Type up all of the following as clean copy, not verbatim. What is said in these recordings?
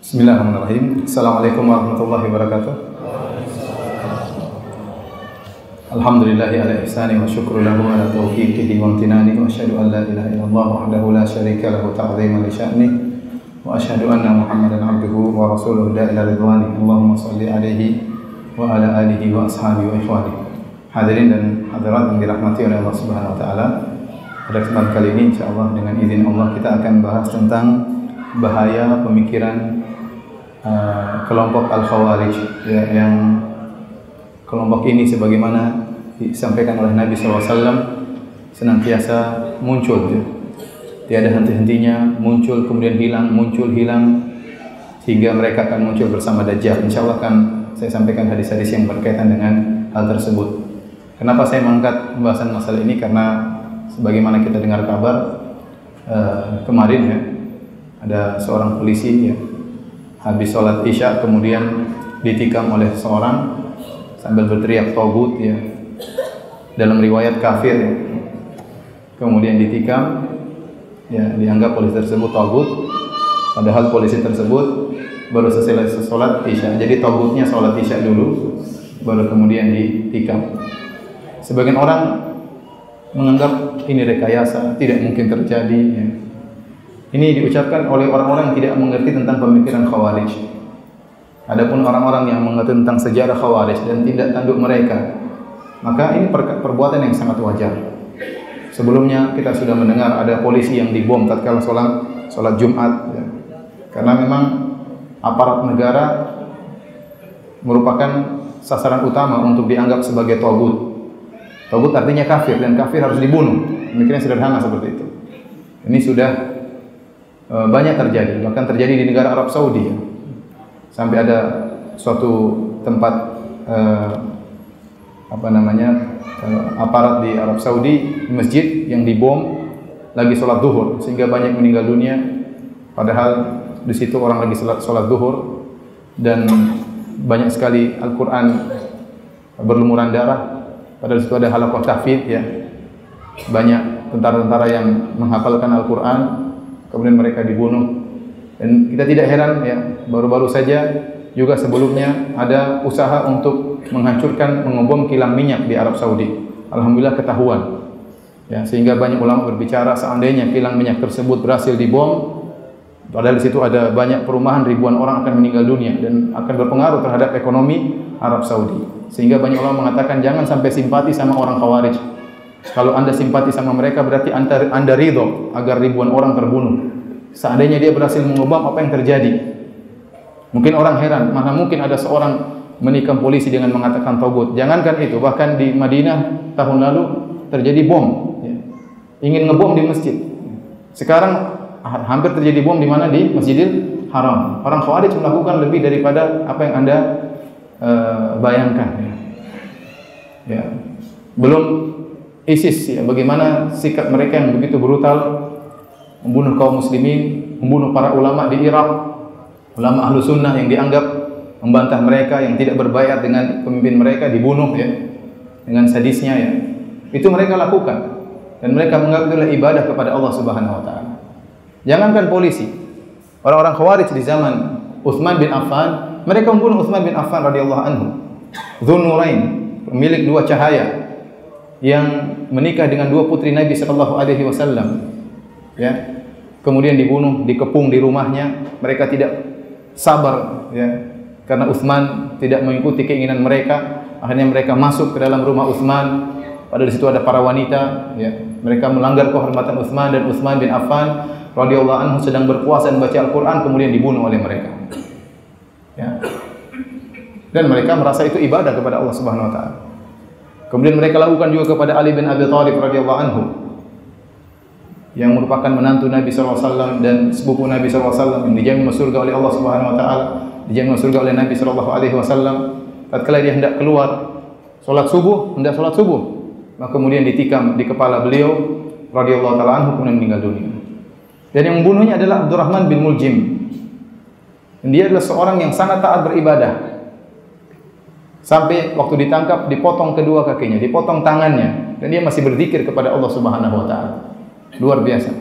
Bismillahirrahmanirrahim. Assalamualaikum warahmatullahi wabarakatuh. Alhamdulillahi ala ihsani wa syukru lahu ala taufiqihi wa amtinani wa asyhadu an la ilaha illallah wahdahu la syarika lahu ta'ziman li sya'ni wa asyhadu anna Muhammadan abduhu wa rasuluhu ila ridwani. Allahumma shalli alaihi wa ala alihi wa ashabihi wa ikhwani. Hadirin dan hadirat yang dirahmati oleh Allah Subhanahu wa taala. Pada kesempatan kali ini insyaallah dengan izin Allah kita akan bahas tentang bahaya pemikiran kelompok Al-Khawarij, ya, yang kelompok ini sebagaimana disampaikan oleh Nabi SAW senantiasa muncul, ya. Tiada henti-hentinya, muncul kemudian hilang, muncul hilang, sehingga mereka akan muncul bersama Dajjal. InsyaAllah akan saya sampaikan hadis-hadis yang berkaitan dengan hal tersebut. Kenapa saya mengangkat pembahasan masalah ini? Karena sebagaimana kita dengar kabar kemarin, ya, ada seorang polisi, ya, habis sholat isya kemudian ditikam oleh seorang sambil berteriak togut, ya, dalam riwayat kafir, ya. Kemudian ditikam, ya, dianggap polisi tersebut togut, padahal polisi tersebut baru selesai sholat isya. Jadi togutnya sholat isya dulu, baru kemudian ditikam. Sebagian orang menganggap ini rekayasa, tidak mungkin terjadi, ya. Ini diucapkan oleh orang-orang yang tidak mengerti tentang pemikiran Khawarij. Adapun orang-orang yang mengerti tentang sejarah Khawarij dan tindak tanduk mereka, maka ini perbuatan yang sangat wajar. Sebelumnya kita sudah mendengar ada polisi yang dibom tatkala sholat Jumat, ya. Karena memang aparat negara merupakan sasaran utama untuk dianggap sebagai togut. Togut artinya kafir, dan kafir harus dibunuh. Pemikiran sederhana seperti itu. Ini sudah banyak terjadi, bahkan terjadi di negara Arab Saudi, ya. Sampai ada suatu tempat aparat di Arab Saudi, masjid yang dibom lagi sholat duhur, sehingga banyak meninggal dunia. Padahal di situ orang lagi sholat duhur dan banyak sekali Al-Quran berlumuran darah. Padahal di situ ada halaqah tahfidz, ya. Banyak tentara-tentara yang menghafalkan Al-Quran, kemudian mereka dibunuh. Dan kita tidak heran, ya, baru-baru saja juga sebelumnya ada usaha untuk menghancurkan, mengebom kilang minyak di Arab Saudi. Alhamdulillah ketahuan, ya, sehingga banyak ulama berbicara seandainya kilang minyak tersebut berhasil dibom, padahal di situ ada banyak perumahan, ribuan orang akan meninggal dunia dan akan berpengaruh terhadap ekonomi Arab Saudi. Sehingga banyak ulama mengatakan jangan sampai simpati sama orang Khawarij. Kalau Anda simpati sama mereka berarti Anda ridho agar ribuan orang terbunuh. Seandainya dia berhasil mengubah, apa yang terjadi? Mungkin orang heran, mana mungkin ada seorang menikam polisi dengan mengatakan togut. Jangankan itu, bahkan di Madinah tahun lalu terjadi bom, ya. Ingin ngebom di masjid. Sekarang hampir terjadi bom di mana? Di Masjidil Haram. Orang Khawarij melakukan lebih daripada apa yang Anda bayangkan, ya. Ya. Belum ISIS, ya, bagaimana sikap mereka yang begitu brutal, membunuh kaum muslimin, membunuh para ulama di Irak, ulama ahlu sunnah yang dianggap membantah mereka, yang tidak berbayat dengan pemimpin mereka, dibunuh, ya, dengan sadisnya, ya. Itu mereka lakukan, dan mereka menganggap itulah ibadah kepada Allah Subhanahu wa taala. Jangankan polisi, orang-orang Khawarij di zaman Utsman bin Affan, mereka membunuh Utsman bin Affan radhiyallahu anhu, Dzun Nurain, pemilik dua cahaya, yang menikah dengan dua putri Nabi sallallahu alaihi wasallam, ya. Kemudian dibunuh, dikepung di rumahnya. Mereka tidak sabar, ya, karena Utsman tidak mengikuti keinginan mereka. Akhirnya mereka masuk ke dalam rumah Utsman. Padahal di situ ada para wanita, ya. Mereka melanggar kehormatan Utsman, dan Utsman bin Affan radhiyallahu anhu sedang berpuasa dan baca Al-Quran, kemudian dibunuh oleh mereka, ya. Dan mereka merasa itu ibadah kepada Allah Subhanahu wa taala. Kemudian mereka lakukan juga kepada Ali bin Abi Thalib radhiyallahu anhu, yang merupakan menantu Nabi SAW dan sepupu Nabi SAW, yang dijamin masuk surga oleh Allah Subhanahu wa taala, dijamin masuk surga oleh Nabi SAW. Tatkala dia hendak keluar hendak sholat subuh, maka kemudian ditikam di kepala beliau radhiyallahu taala anhu, kemudian meninggal dunia. Dan yang membunuhnya adalah Abdurrahman bin Muljim. Dan dia adalah seorang yang sangat taat beribadah. Sampai waktu ditangkap dipotong kedua kakinya, dipotong tangannya, dan dia masih berzikir kepada Allah Subhanahu wa taala. Luar biasa.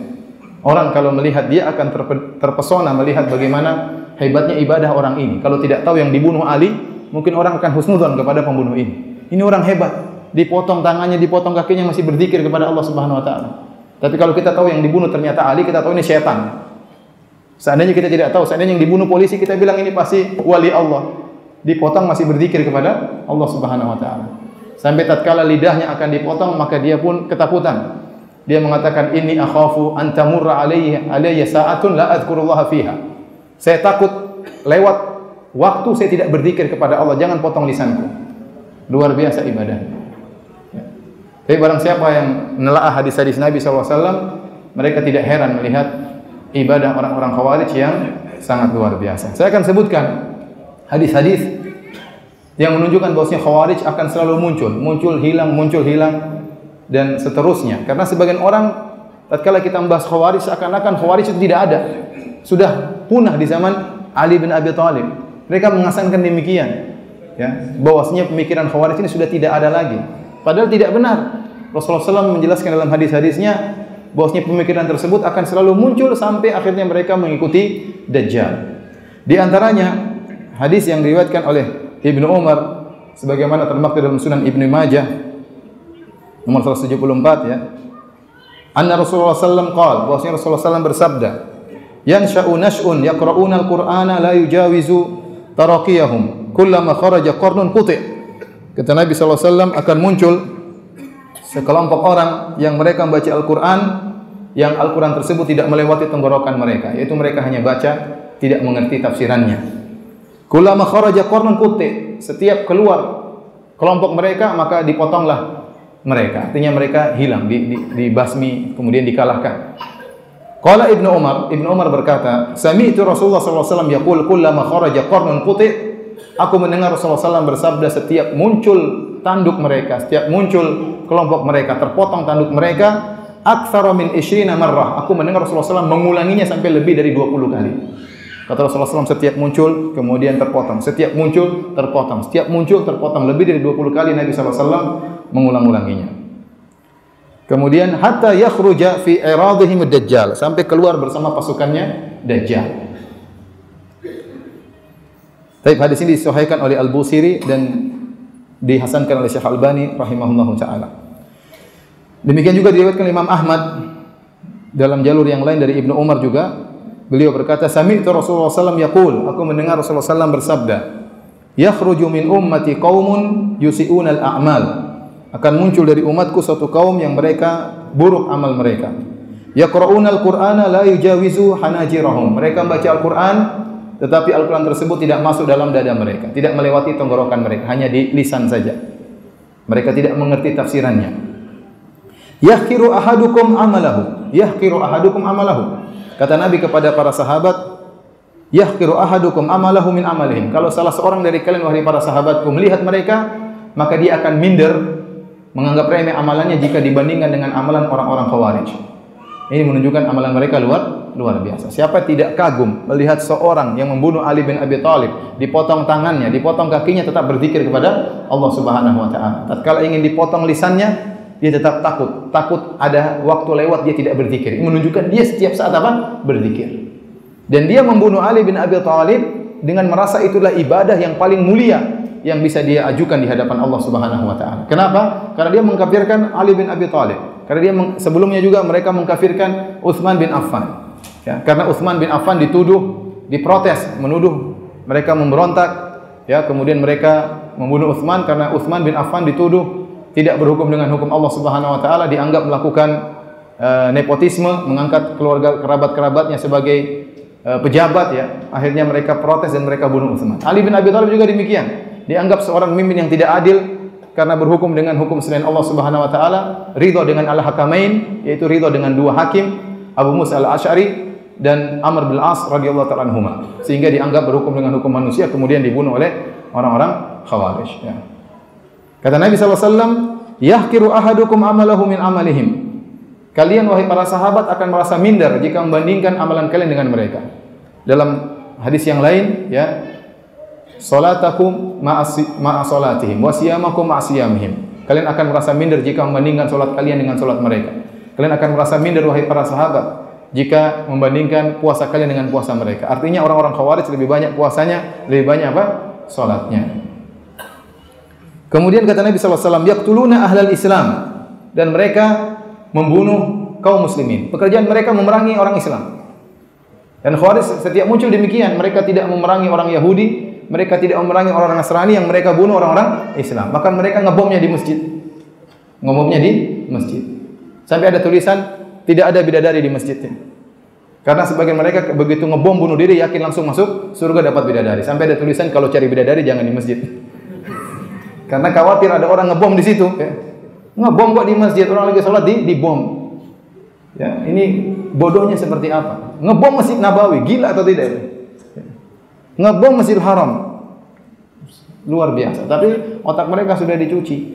Orang kalau melihat dia akan terpesona melihat bagaimana hebatnya ibadah orang ini. Kalau tidak tahu yang dibunuh Ali, mungkin orang akan husnudzon kepada pembunuh ini. Ini orang hebat, dipotong tangannya, dipotong kakinya masih berzikir kepada Allah Subhanahu wa taala. Tapi kalau kita tahu yang dibunuh ternyata Ali, kita tahu ini syaitan. Seandainya kita tidak tahu, seandainya yang dibunuh polisi, kita bilang ini pasti wali Allah. Dipotong masih berzikir kepada Allah Subhanahu wa taala. Sampai tatkala lidahnya akan dipotong, maka dia pun ketakutan. Dia mengatakan, inni akhafu an tamurra alayya sa'atun la adhkurullaha fiha. Saya takut lewat waktu saya tidak berzikir kepada Allah, jangan potong lisanku. Luar biasa ibadah. Ya. Tapi barang siapa yang menelaah hadis-hadis Nabi SAW, mereka tidak heran melihat ibadah orang-orang Khawarij yang sangat luar biasa. Saya akan sebutkan hadis-hadis yang menunjukkan bahwasanya Khawarij akan selalu muncul hilang, dan seterusnya. Karena sebagian orang tatkala kita membahas Khawarij, seakan-akan Khawarij itu tidak ada, sudah punah di zaman Ali bin Abi Thalib. Mereka mengasankan demikian, ya, bahwasanya pemikiran Khawarij ini sudah tidak ada lagi. Padahal tidak benar. Rasulullah SAW menjelaskan dalam hadis-hadisnya bahwasanya pemikiran tersebut akan selalu muncul sampai akhirnya mereka mengikuti Dajjal. Di antaranya hadis yang diriwayatkan oleh Ibnu Umar sebagaimana termaktub dalam Sunan Ibnu Majah nomor 174, ya. Anna Rasulullah sallallahu qala, bahwasanya Rasulullah sallallahu bersabda, "Yansha'u nash'un yaqra'una al-Qur'ana la yujawizu taraqiyahum, kullama kharaja qarnun quti'." Kata Nabi sallallahu alaihi wasallam, akan muncul sekelompok orang yang mereka membaca Al-Qur'an, yang Al-Qur'an tersebut tidak melewati tenggorokan mereka, yaitu mereka hanya baca, tidak mengerti tafsirannya. Kullama kharaja qarnun quti', setiap keluar kelompok mereka maka dipotonglah mereka, artinya mereka hilang, dibasmi, kemudian dikalahkan. Qala Ibnu Umar berkata, sami'tu Rasulullah sallallahu alaihi wasallam yaqul kullama kharaja qarnun quti', aku mendengar Rasulullah sallallahu bersabda, setiap muncul tanduk mereka, setiap muncul kelompok mereka, terpotong tanduk mereka, aktsara min 20 marrah, aku mendengar Rasulullah sallallahu mengulanginya sampai lebih dari 20 kali. Kata Rasulullah SAW, setiap muncul kemudian terpotong, setiap muncul terpotong, setiap muncul terpotong, lebih dari 20 kali Nabi SAW mengulang-ulanginya. Kemudian hatta yakhruja fi iradihim ad-dajjal, sampai keluar bersama pasukannya Dajjal. Tapi hadis ini disahihkan oleh Al-Busiri dan dihasankan oleh Syekh Albani rahimahullahu taala. Demikian juga diriwayatkan Imam Ahmad dalam jalur yang lain dari Ibnu Umar juga. Beliau berkata, sami'tu Rasulullah sallallahu alaihi wasallam yaqul, aku mendengar Rasulullah sallallahu bersabda, yakhruju min ummati qaumun yusi'una al-a'mal, akan muncul dari umatku suatu kaum yang mereka buruk amal mereka. Yaqra'una al-Qur'ana la yujawizu hanajirahum, mereka membaca Al-Qur'an tetapi Al-Qur'an tersebut tidak masuk dalam dada mereka, tidak melewati tenggorokan mereka, hanya di lisan saja. Mereka tidak mengerti tafsirannya. Yahqiru ahadukum amalahu, yahqiru ahadukum amalahu. Kata Nabi kepada para sahabat, yahqiru ahadukum amalahu min amalihim. Kalau salah seorang dari kalian, wahai para sahabatku, melihat mereka, maka dia akan minder, menganggap remeh amalannya jika dibandingkan dengan amalan orang-orang Khawarij. Ini menunjukkan amalan mereka luar biasa. Siapa tidak kagum melihat seorang yang membunuh Ali bin Abi Thalib, dipotong tangannya, dipotong kakinya, tetap berzikir kepada Allah Subhanahu wa taala. Tatkala ingin dipotong lisannya, dia tetap takut ada waktu lewat dia tidak berzikir. Ini menunjukkan dia setiap saat apa? Berzikir. Dan dia membunuh Ali bin Abi Thalib dengan merasa itulah ibadah yang paling mulia yang bisa dia ajukan di hadapan Allah Subhanahu wa taala. Kenapa? Karena dia mengkafirkan Ali bin Abi Thalib. Karena dia sebelumnya juga mereka mengkafirkan Utsman bin Affan. Ya, karena Utsman bin Affan diprotes, menuduh mereka memberontak, ya, kemudian mereka membunuh Utsman karena Utsman bin Affan dituduh tidak berhukum dengan hukum Allah Subhanahu wa taala, dianggap melakukan nepotisme, mengangkat keluarga kerabat-kerabatnya sebagai pejabat, ya. Akhirnya mereka protes dan mereka bunuh Utsman. Ali bin Abi Thalib juga demikian. Dianggap seorang pemimpin yang tidak adil karena berhukum dengan hukum selain Allah Subhanahu wa taala, ridha dengan al-hakamain, yaitu ridha dengan dua hakim, Abu Musa al-Asy'ari dan Amr bin As radhiyallahu ta'ala anhuma, sehingga dianggap berhukum dengan hukum manusia, kemudian dibunuh oleh orang-orang Khawarij, ya. Kata Nabi SAW, yahqiru ahadukum amalahu min amalihim. Kalian wahai para sahabat akan merasa minder jika membandingkan amalan kalian dengan mereka. Dalam hadis yang lain, ya, salatakum ma'a salatihim wa siyamakum ma'a siyamihim. Kalian akan merasa minder jika membandingkan salat kalian dengan salat mereka. Kalian akan merasa minder wahai para sahabat jika membandingkan puasa kalian dengan puasa mereka. Artinya orang-orang Khawarij lebih banyak puasanya, lebih banyak apa? Salatnya. Kemudian kata Nabi SAW, yaqtuluna ahlal Islam, dan mereka membunuh kaum muslimin. Pekerjaan mereka memerangi orang Islam. Dan Khawarij setiap muncul demikian, mereka tidak memerangi orang Yahudi, mereka tidak memerangi orang Nasrani, yang mereka bunuh orang-orang Islam. Maka mereka ngebomnya di masjid. Ngebomnya di masjid. Sampai ada tulisan, tidak ada bidadari di masjidnya. Karena sebagian mereka begitu ngebom bunuh diri, yakin langsung masuk surga dapat bidadari. Sampai ada tulisan, kalau cari bidadari jangan di masjid. Karena khawatir ada orang ngebom di situ. Ya. Ngebom kok di masjid, orang lagi sholat dibom. Ya, ini bodohnya seperti apa? Ngebom Masjid Nabawi, gila atau tidak? Ya. Ngebom Masjidil Haram, luar biasa. Tapi otak mereka sudah dicuci,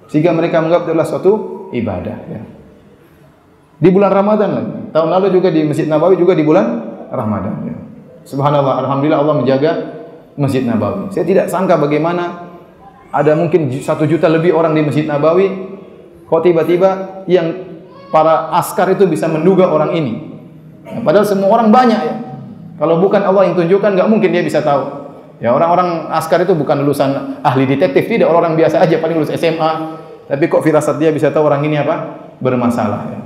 sehingga mereka menganggap adalah suatu ibadah. Ya. Di bulan Ramadan lagi. Tahun lalu juga di Masjid Nabawi, juga di bulan Ramadan. Ya. Subhanallah, alhamdulillah Allah menjaga Masjid Nabawi. Saya tidak sangka bagaimana ada mungkin 1 juta lebih orang di Masjid Nabawi, kok tiba-tiba yang para askar itu bisa menduga orang ini. Nah, padahal semua orang banyak ya. Kalau bukan Allah yang tunjukkan, nggak mungkin dia bisa tahu. Ya, orang-orang askar itu bukan lulusan ahli detektif, tidak, orang biasa aja, paling lulus SMA. Tapi kok firasat dia bisa tahu orang ini apa? Bermasalah. Ya,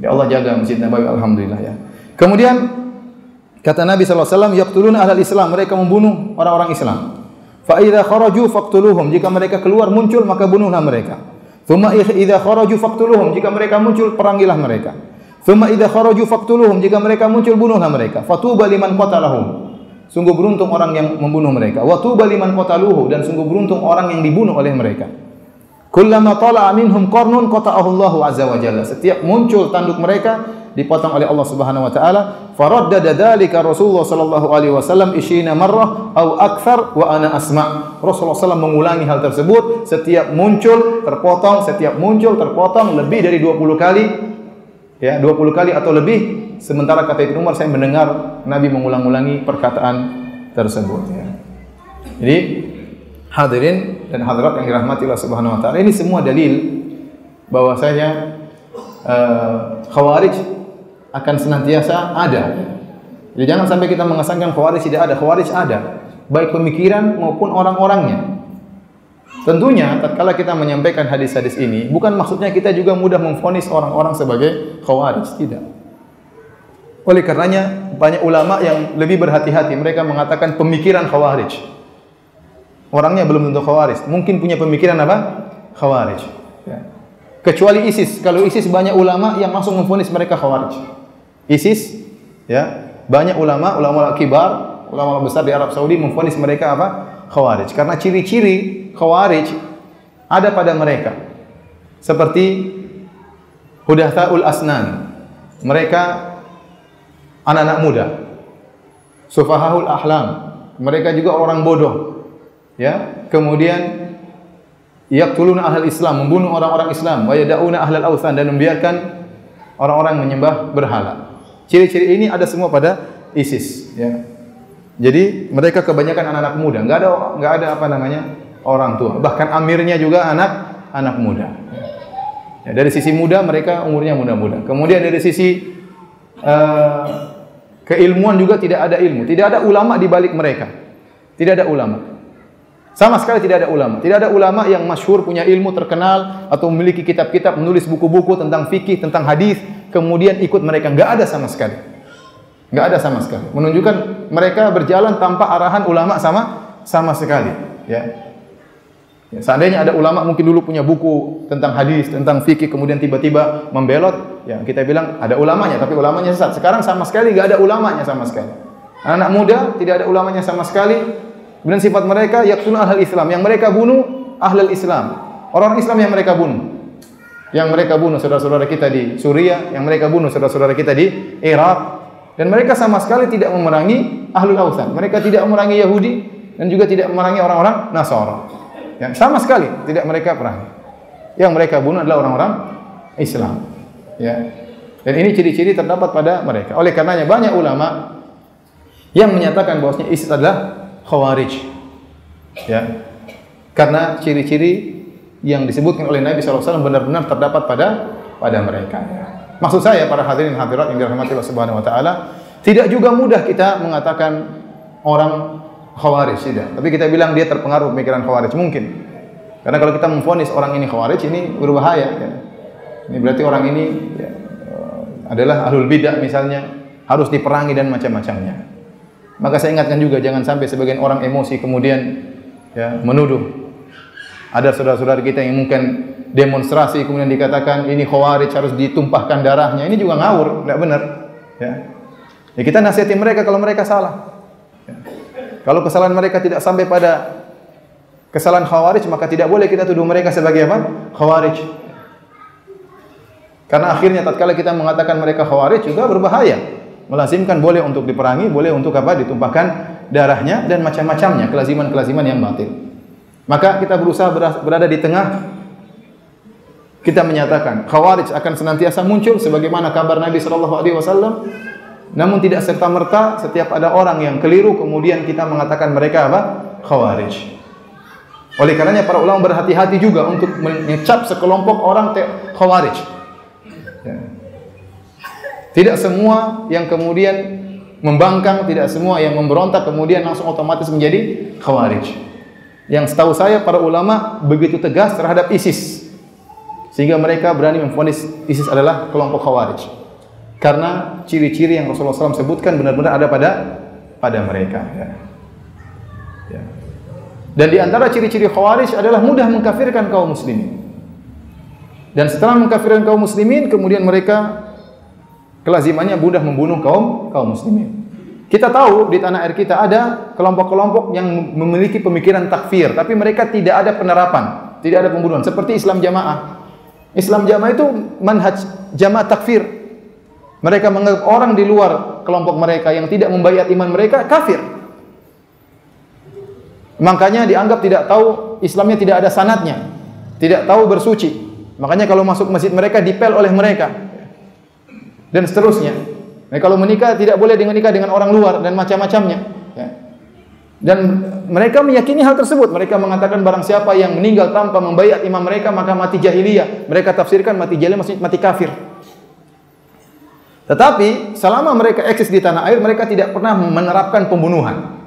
ya Allah jaga Masjid Nabawi, alhamdulillah ya. Kemudian kata Nabi SAW, yaqtuluna ahlal Islam, mereka membunuh orang-orang Islam. Fa idza kharaju faqtuluhum, jika mereka keluar muncul maka bunuhlah mereka. Tsumma idza kharaju faqtuluhum, jika mereka muncul perangilah mereka. Tsumma idza kharaju faqtuluhum, jika mereka muncul bunuhlah mereka. Fatuba liman qatalahum, sungguh beruntung orang yang membunuh mereka. Wa tuba liman qataluhu, dan sungguh beruntung orang yang dibunuh oleh mereka. Kullama tala'a minhum qarnun qata'ahu Allahu azza wa jalla, setiap muncul tanduk mereka dipotong oleh Allah Subhanahu wa taala. Faraddada dzalika Rasulullah sallallahu alaihi wasallam 20 marrah au akthar wa ana asma'. Rasulullah SAW mengulangi hal tersebut, setiap muncul terpotong, setiap muncul terpotong lebih dari 20 kali. Ya, 20 kali atau lebih. Sementara kata Ibnu Umar, saya mendengar Nabi mengulang-ulangi perkataan tersebut ya. Jadi hadirin dan hadirat yang dirahmati Allah Subhanahu wa taala, ini semua dalil bahwasanya Khawarij akan senantiasa ada. Jadi jangan sampai kita mengesankan Khawarij tidak ada. Khawarij ada, baik pemikiran maupun orang-orangnya. Tentunya tatkala kita menyampaikan hadis-hadis ini, bukan maksudnya kita juga mudah memvonis orang-orang sebagai Khawarij, tidak. Oleh karenanya banyak ulama yang lebih berhati-hati, mereka mengatakan pemikiran Khawarij. Orangnya belum tentu Khawarij, mungkin punya pemikiran apa? Khawarij. Ya. Kecuali ISIS. Kalau ISIS banyak ulama yang langsung memvonis mereka Khawarij. ISIS, ya, banyak ulama kibar, ulama besar di Arab Saudi memvonis mereka apa? Khawarij. Karena ciri-ciri Khawarij ada pada mereka. Seperti hudathaul asnan. Mereka anak-anak muda. Sufahahul ahlam. Mereka juga orang bodoh. Ya, kemudian yaqtuluna ahlal Islam, membunuh orang-orang Islam, wa yad'una ahlal awthan, dan membiarkan orang-orang menyembah berhala. Ciri-ciri ini ada semua pada ISIS ya. Jadi mereka kebanyakan anak-anak muda, enggak ada apa namanya orang tua. Bahkan amirnya juga anak muda. Ya, dari sisi muda mereka umurnya muda-muda. Kemudian dari sisi keilmuan juga tidak ada ilmu, tidak ada ulama di balik mereka. Tidak ada ulama. Sama sekali tidak ada ulama. Tidak ada ulama yang masyhur, punya ilmu terkenal atau memiliki kitab-kitab, menulis buku-buku tentang fikih, tentang hadis, kemudian ikut mereka. Enggak ada sama sekali. Enggak ada sama sekali. Menunjukkan mereka berjalan tanpa arahan ulama sama sekali, ya. Ya, seandainya ada ulama mungkin dulu punya buku tentang hadis, tentang fikih, kemudian tiba-tiba membelot, ya kita bilang ada ulamanya, tapi ulamanya sesat. Sekarang sama sekali enggak ada ulamanya sama sekali. Anak muda tidak ada ulamanya sama sekali. Kemudian sifat mereka yaqtuluna ahlal Islam, yang mereka bunuh ahlul Islam. Orang Islam yang mereka bunuh. Yang mereka bunuh saudara-saudara kita di Suriah, yang mereka bunuh saudara-saudara kita di Irak. Dan mereka sama sekali tidak memerangi ahlul awthan. Mereka tidak memerangi Yahudi dan juga tidak memerangi orang-orang Nasara. Yang sama sekali tidak mereka perangi. Yang mereka bunuh adalah orang-orang Islam. Ya. Dan ini ciri-ciri terdapat pada mereka. Oleh karenanya banyak ulama yang menyatakan bahwasanya ISIS adalah Khawarij, ya, karena ciri-ciri yang disebutkan oleh Nabi SAW benar-benar terdapat pada mereka. Maksud saya para hadirin hadirat yang dirahmati Allah Subhanahu wa taala, tidak juga mudah kita mengatakan orang khawarij, tidak. Tapi kita bilang dia terpengaruh pemikiran khawarij, mungkin. Karena kalau kita memvonis orang ini khawarij, ini berbahaya. Ya. Ini berarti orang ini ya, adalah ahlul bidah misalnya, harus diperangi dan macam-macamnya. Maka saya ingatkan juga, jangan sampai sebagian orang emosi kemudian ya, menuduh. Ada saudara-saudara kita yang mungkin demonstrasi kemudian dikatakan ini khawarij, harus ditumpahkan darahnya. Ini juga ngawur, tidak benar. Ya. Ya kita nasihati mereka kalau mereka salah. Ya. Kalau kesalahan mereka tidak sampai pada kesalahan khawarij, maka tidak boleh kita tuduh mereka sebagai apa? Khawarij. Karena akhirnya tatkala kita mengatakan mereka khawarij juga berbahaya. Melazimkan boleh untuk diperangi, boleh untuk apa? Ditumpahkan darahnya dan macam-macamnya, kelaziman-kelaziman yang batil. Maka kita berusaha berada di tengah. Kita menyatakan khawarij akan senantiasa muncul sebagaimana kabar Nabi sallallahu alaihi wasallam. Namun tidak serta-merta setiap ada orang yang keliru kemudian kita mengatakan mereka apa? Khawarij. Oleh karenanya para ulama berhati-hati juga untuk mengecap sekelompok orang khawarij. Ya. Tidak semua yang kemudian membangkang, tidak semua yang memberontak kemudian langsung otomatis menjadi khawarij. Yang setahu saya para ulama begitu tegas terhadap ISIS, sehingga mereka berani memvonis ISIS adalah kelompok khawarij. Karena ciri-ciri yang Rasulullah SAW sebutkan benar-benar ada pada mereka. Ya. Ya. Dan di antara ciri-ciri khawarij adalah mudah mengkafirkan kaum muslimin. Dan setelah mengkafirkan kaum muslimin, kemudian mereka kelazimannya mudah membunuh kaum muslimin. Kita tahu di tanah air kita ada kelompok-kelompok yang memiliki pemikiran takfir, tapi mereka tidak ada penerapan, tidak ada pembunuhan. Seperti Islam Jamaah. Islam Jamaah itu manhaj jamaah takfir. Mereka menganggap orang di luar kelompok mereka yang tidak membaiat iman mereka kafir. Makanya dianggap tidak tahu, Islamnya tidak ada sanadnya, tidak tahu bersuci. Makanya kalau masuk masjid mereka dipel oleh mereka. Dan seterusnya. Nah, kalau menikah tidak boleh menikah dengan orang luar dan macam-macamnya. Ya. Dan mereka meyakini hal tersebut. Mereka mengatakan barang siapa yang meninggal tanpa membaiat imam mereka maka mati jahiliyah. Mereka tafsirkan mati jahiliyah maksudnya mati kafir. Tetapi selama mereka eksis di tanah air, mereka tidak pernah menerapkan pembunuhan.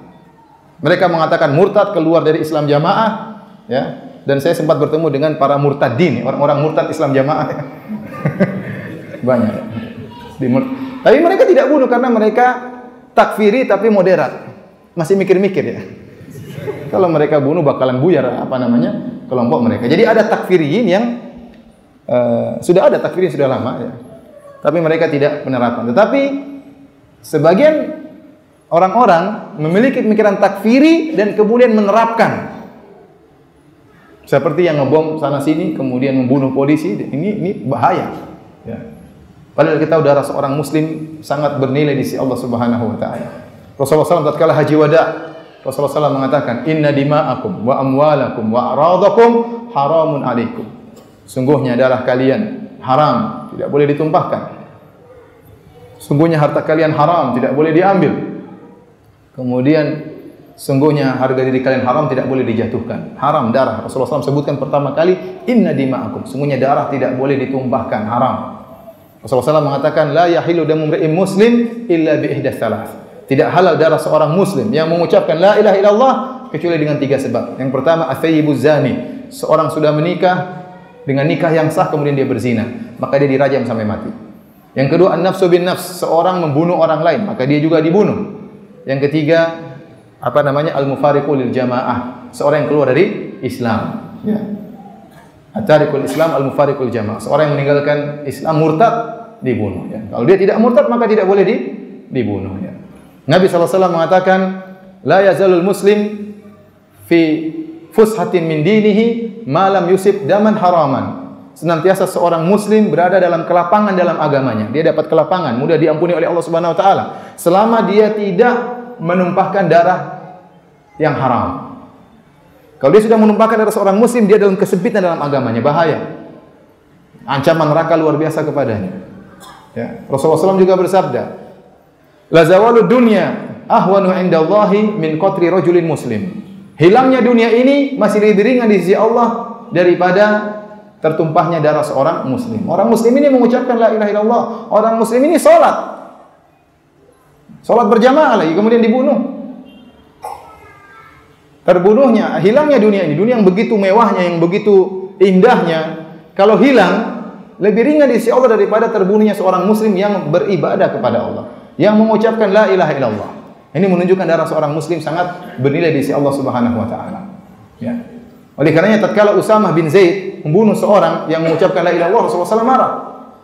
Mereka mengatakan murtad, keluar dari Islam Jamaah. Ya. Dan saya sempat bertemu dengan para murtadin, orang-orang murtad Islam Jamaah. Ya. Banyak. Tapi mereka tidak bunuh karena mereka takfiri tapi moderat. Masih mikir-mikir ya. Kalau mereka bunuh bakalan buyar kelompok mereka. Jadi ada takfiriyin yang sudah ada takfirin sudah lama ya. Tapi mereka tidak penerapan. Tetapi sebagian orang-orang memiliki pemikiran takfiri dan kemudian menerapkan. Seperti yang ngebom sana sini kemudian membunuh polisi, ini bahaya ya. Padahal kita udara seorang muslim sangat bernilai di sisi Allah Subhanahu wa taala. Rasulullah SAW tatkala haji wada, Rasulullah SAW mengatakan, "Inna dima'akum wa amwalakum wa a'radakum haramun 'alaikum." Sungguhnya darah kalian haram, tidak boleh ditumpahkan. Sungguhnya harta kalian haram, tidak boleh diambil. Kemudian sungguhnya harga diri kalian haram, tidak boleh dijatuhkan. Haram darah. Rasulullah SAW sebutkan pertama kali, "Inna dima'akum." Sungguhnya darah tidak boleh ditumpahkan, haram. Rasulullah SAW mengatakan, la yahilu damu imri'in muslim illa bi ihdath thalath. Tidak halal darah seorang muslim yang mengucapkan la ilaha illallah kecuali dengan 3 sebab. Yang pertama, athayyibuz zani. Seorang sudah menikah dengan nikah yang sah kemudian dia berzina, maka dia dirajam sampai mati. Yang kedua, an-nafsu bin nafs. Seorang membunuh orang lain, maka dia juga dibunuh. Yang ketiga, al-mufariqu lil jamaah. Seorang yang keluar dari Islam. Ya. At-tarikul Islam al-mufariqul jamaah. Seorang yang meninggalkan Islam murtad dibunuh ya. Kalau dia tidak murtad maka tidak boleh dibunuh ya. Nabi SAW mengatakan la yazalul muslim fi fushatin min dinihi ma lam yusib daman haraman. Senantiasa seorang muslim berada dalam kelapangan dalam agamanya. Dia dapat kelapangan, mudah diampuni oleh Allah Subhanahu wa taala selama dia tidak menumpahkan darah yang haram. Kalau dia sudah menumpahkan darah seorang muslim, dia dalam kesempitan dalam agamanya, bahaya. Ancaman neraka luar biasa kepadanya. Ya. Rasulullah SAW juga bersabda, la zawalu dunya ahwanu indallahi min qatri rajulin muslim. Hilangnya dunia ini masih lebih ringan di sisi Allah daripada tertumpahnya darah seorang muslim. Orang muslim ini mengucapkan la ilaha illallah. Orang muslim ini salat berjamaah lagi, kemudian dibunuh. Terbunuhnya, hilangnya dunia ini, dunia yang begitu mewahnya, yang begitu indahnya, kalau hilang lebih ringan di sisi Allah daripada terbunuhnya seorang muslim yang beribadah kepada Allah, yang mengucapkan la ilaha illallah. Ini menunjukkan darah seorang muslim sangat bernilai di sisi Allah Subhanahu wa taala. Ya. Oleh karenanya tatkala Usamah bin Zaid membunuh seorang yang mengucapkan la ilaha illallah, Rasulullah SAW marah.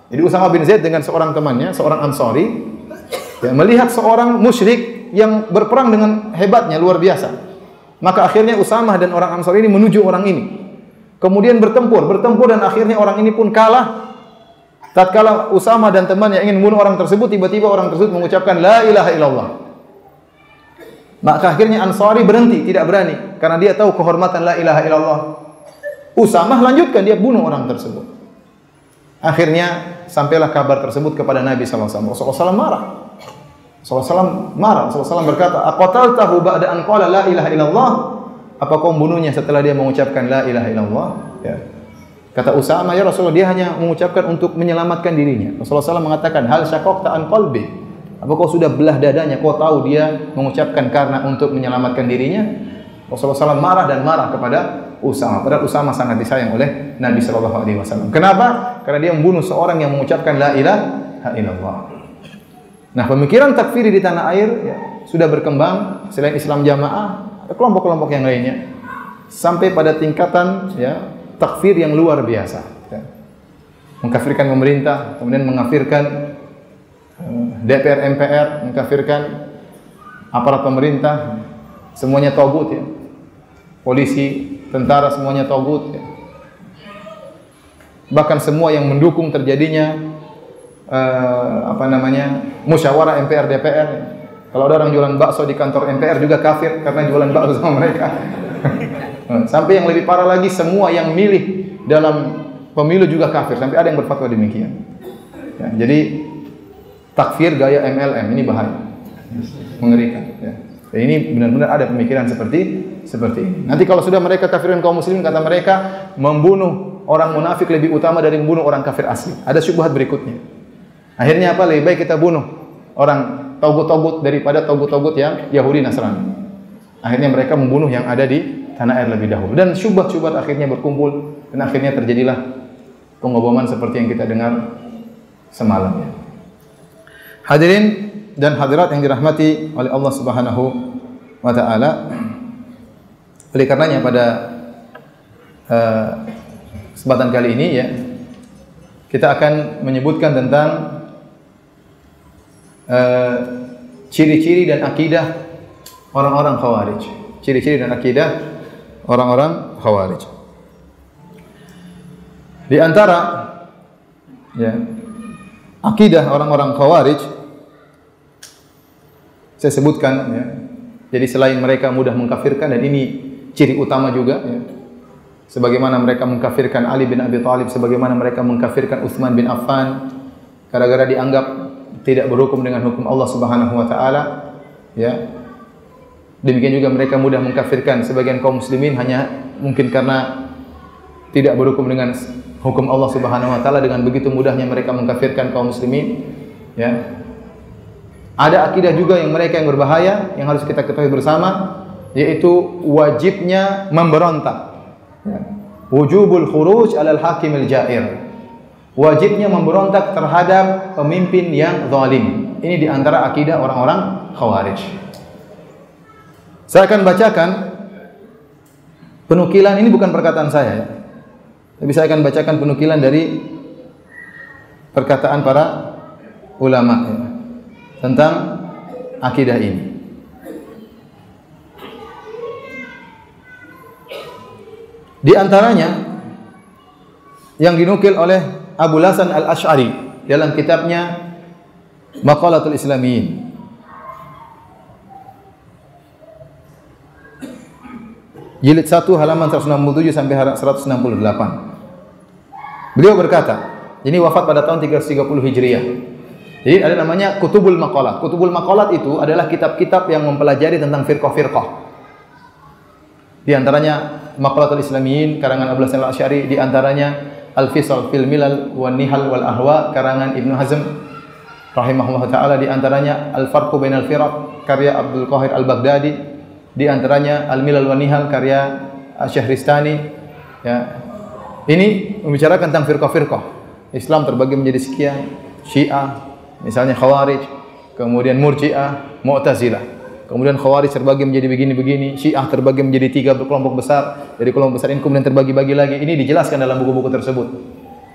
Jadi Usamah bin Zaid dengan seorang temannya, seorang Ansari, ya, melihat seorang musyrik yang berperang dengan hebatnya luar biasa. Maka akhirnya Usamah dan orang Ansar ini menuju orang ini. Kemudian bertempur dan akhirnya orang ini pun kalah. Tatkala Usamah dan temannya ingin membunuh orang tersebut, tiba-tiba orang tersebut mengucapkan la ilaha illallah. Maka akhirnya Ansari berhenti, tidak berani, karena dia tahu kehormatan la ilaha illallah. Usamah lanjutkan, dia bunuh orang tersebut. Akhirnya sampailah kabar tersebut kepada Nabi SAW. Rasulullah SAW marah. Rasulullah SAW berkata, aqataltahu ba'da an qala la ilaha illallah? Apa kau membunuhnya setelah dia mengucapkan la ilaha illallah? Ya. Kata Usamah, ya Rasulullah, dia hanya mengucapkan untuk menyelamatkan dirinya. Rasulullah SAW mengatakan, hal syaqaqta an qalbi? Apa kau sudah belah dadanya? Kau tahu dia mengucapkan karena untuk menyelamatkan dirinya? Rasulullah SAW marah kepada Usamah. Padahal Usamah sangat disayang oleh Nabi SAW. Kenapa? Karena dia membunuh seorang yang mengucapkan la ilaha illallah. Nah, pemikiran takfiri di tanah air ya, sudah berkembang. Selain Islam jamaah, ada kelompok-kelompok yang lainnya sampai pada tingkatan ya takfir yang luar biasa. Ya. Mengkafirkan pemerintah, kemudian mengkafirkan DPR, MPR, mengkafirkan aparat pemerintah, semuanya tagut ya. Polisi, tentara semuanya tagut ya. Bahkan semua yang mendukung terjadinya musyawarah MPR DPR. Kalau ada orang jualan bakso di kantor MPR juga kafir karena jualan bakso sama mereka. Sampai yang lebih parah lagi, semua yang milih dalam pemilu juga kafir. Sampai ada yang berfatwa demikian. Ya, jadi takfir gaya MLM ini bahaya, mengerikan. Ya. Ini benar-benar ada pemikiran seperti ini. Nanti kalau sudah mereka kafirkan kaum muslimin, kata mereka membunuh orang munafik lebih utama dari membunuh orang kafir asli. Ada syubhat berikutnya. Akhirnya apa? Lebih baik kita bunuh orang togut-togut daripada togut-togut yang Yahudi Nasrani. Akhirnya mereka membunuh yang ada di tanah air lebih dahulu. Dan syubhat-syubhat akhirnya berkumpul dan akhirnya terjadilah pengoboman seperti yang kita dengar semalam. Ya. Hadirin dan hadirat yang dirahmati oleh Allah Subhanahu wa taala. Oleh karenanya pada kesempatan kali ini ya, kita akan menyebutkan tentang ciri-ciri dan akidah orang-orang Khawarij. Ciri-ciri dan akidah orang-orang Khawarij. Di antara ya, akidah orang-orang Khawarij saya sebutkan ya. Jadi selain mereka mudah mengkafirkan, dan ini ciri utama juga ya. Sebagaimana mereka mengkafirkan Ali bin Abi Thalib, sebagaimana mereka mengkafirkan Utsman bin Affan gara-gara dianggap tidak berhukum dengan hukum Allah Subhanahu wa taala ya. Demikian juga mereka mudah mengkafirkan sebagian kaum muslimin hanya mungkin karena tidak berhukum dengan hukum Allah Subhanahu wa taala. Dengan begitu mudahnya mereka mengkafirkan kaum muslimin ya. Ada akidah juga yang mereka yang berbahaya yang harus kita ketahui bersama, yaitu wajibnya memberontak. Ya. Wujubul khuruj 'alal hakimil ja'ir. Wajibnya memberontak terhadap pemimpin yang zalim. Ini di antara akidah orang-orang Khawarij. Saya akan bacakan penukilan, ini bukan perkataan saya ya. Tapi saya akan bacakan penukilan dari perkataan para ulama ya, tentang akidah ini. Di antaranya yang dinukil oleh Abu Hasan Al-Asy'ari dalam kitabnya Maqalatul Islamiyyin. Jilid 1 halaman 167 sampai 168. Beliau berkata, ini wafat pada tahun 330 Hijriah. Jadi ada namanya Kutubul Maqalat. Kutubul Maqalat itu adalah kitab-kitab yang mempelajari tentang firqah-firqah. Di antaranya Maqalatul Islamiyyin karangan Abu Hasan Al-Asy'ari, di antaranya Al-Fisal fil Milal wan Nihal wal Ahwa karangan Ibnu Hazm rahimahullah taala, di antaranya Al-Farqu bainal Firaq karya Abdul Qahir Al-Baghdadi, di antaranya Al-Milal wan Nihal karya Asy-Syahristani. Ya. Ini membicarakan tentang firqah-firqah. Islam terbagi menjadi sekian, Syiah, misalnya Khawarij, kemudian Murji'ah, Mu'tazilah. Kemudian Khawarij terbagi menjadi begini-begini, Syiah terbagi menjadi 3 kelompok besar. Dari kelompok besar ini kemudian terbagi-bagi lagi. Ini dijelaskan dalam buku-buku tersebut.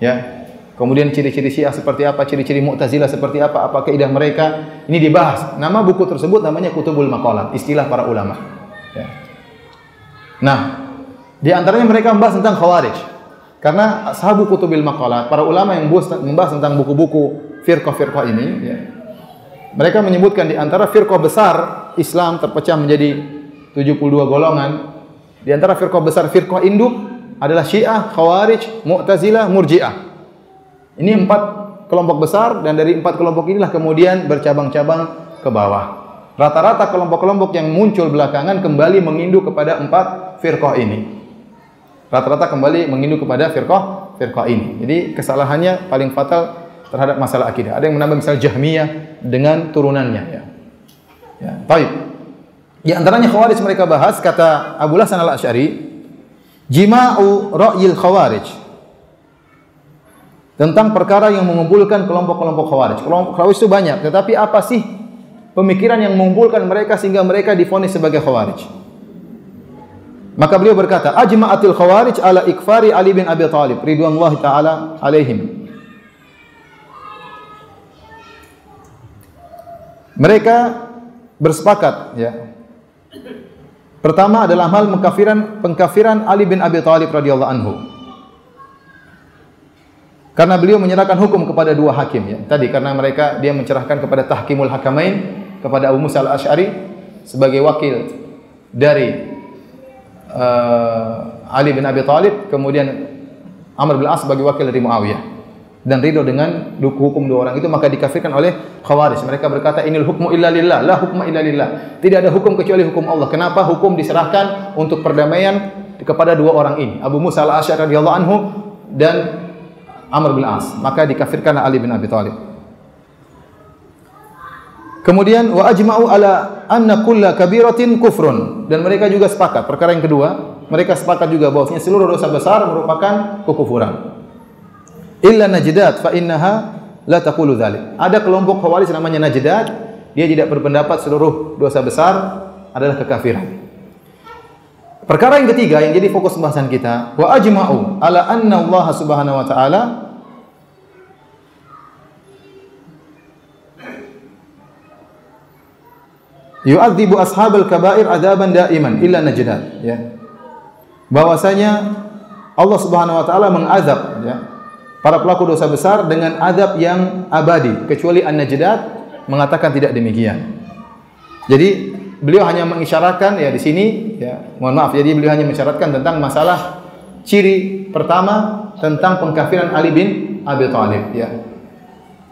Ya. Kemudian ciri-ciri Syiah seperti apa, ciri-ciri Mu'tazilah seperti apa kaidah mereka. Ini dibahas. Nama buku tersebut namanya Kutubul Maqalat, istilah para ulama. Ya. Nah, di antaranya mereka membahas tentang Khawarij. Karena ashabu Kutubil Maqalat, para ulama yang membahas tentang buku-buku firqah-firqah ini, ya, mereka menyebutkan di antara firqah besar Islam terpecah menjadi 72 golongan. Di antara firqah besar, firqah induk adalah Syiah, Khawarij, Mu'tazilah, Murji'ah. Ini 4 kelompok besar, dan dari 4 kelompok inilah kemudian bercabang-cabang ke bawah. Rata-rata kelompok-kelompok yang muncul belakangan kembali menginduk kepada 4 firqah ini. Rata-rata kembali menginduk kepada firqah ini. Jadi kesalahannya paling fatal terhadap masalah akidah. Ada yang menambah misalnya Jahmiyah dengan turunannya. Ya, baik. Di antaranya Khawarij mereka bahas, kata Abu Hasan Al-Asy'ari, jima'u ra'yil Khawarij, tentang perkara yang mengumpulkan kelompok-kelompok Khawarij. Kelompok Khawarij itu banyak, tetapi apa sih pemikiran yang mengumpulkan mereka sehingga mereka divonis sebagai Khawarij? Maka beliau berkata, ajma'atil Khawarij ala ikfari Ali bin Abi Thalib ridwanullahi taala alaihim. Mereka bersepakat, ya. Pertama adalah hal pengkafiran Ali bin Abi Thalib radhiyallahu anhu. Karena beliau menyerahkan hukum kepada 2 hakim, ya. Tadi karena dia mencerahkan kepada tahkimul hakamain, kepada Abu Musa Al-Asy'ari sebagai wakil dari Ali bin Abi Thalib, kemudian Amr bin As sebagai wakil dari Muawiyah, dan ridho dengan hukum 2 orang itu, maka dikafirkan oleh Khawarij. Mereka berkata, inil hukmu illa lillah, la hukma illa lillah. Tidak ada hukum kecuali hukum Allah. Kenapa hukum diserahkan untuk perdamaian kepada 2 orang ini, Abu Musa Al-Asy'ari radhiyallahu anhu dan Amr bin As? Maka dikafirkan Ali bin Abi Thalib. Kemudian wa ajma'u ala anna kulla kabiratin kufrun, dan mereka juga sepakat, perkara yang kedua, mereka sepakat juga bahwasanya seluruh dosa besar merupakan kekufuran. Illa Najdat fa innaha la taqulu dzalik. Ada kelompok Khawarij namanya Najdat, dia tidak berpendapat seluruh dosa besar adalah kekafiran. Perkara yang ketiga yang jadi fokus pembahasan kita, wa ajma'u ala anna Allah Subhanahu wa taala yu'adzibu ashabal kaba'ir adzaban da'iman illa Najdat, ya. Bahwasanya Allah Subhanahu wa taala mengazab, ya, para pelaku dosa besar dengan azab yang abadi, kecuali An-Najdat mengatakan tidak demikian. Jadi beliau hanya mengisyaratkan, ya, di sini, ya, mohon maaf, jadi beliau hanya mengisyaratkan tentang masalah ciri pertama tentang pengkafiran Ali bin Abi Thalib, ya.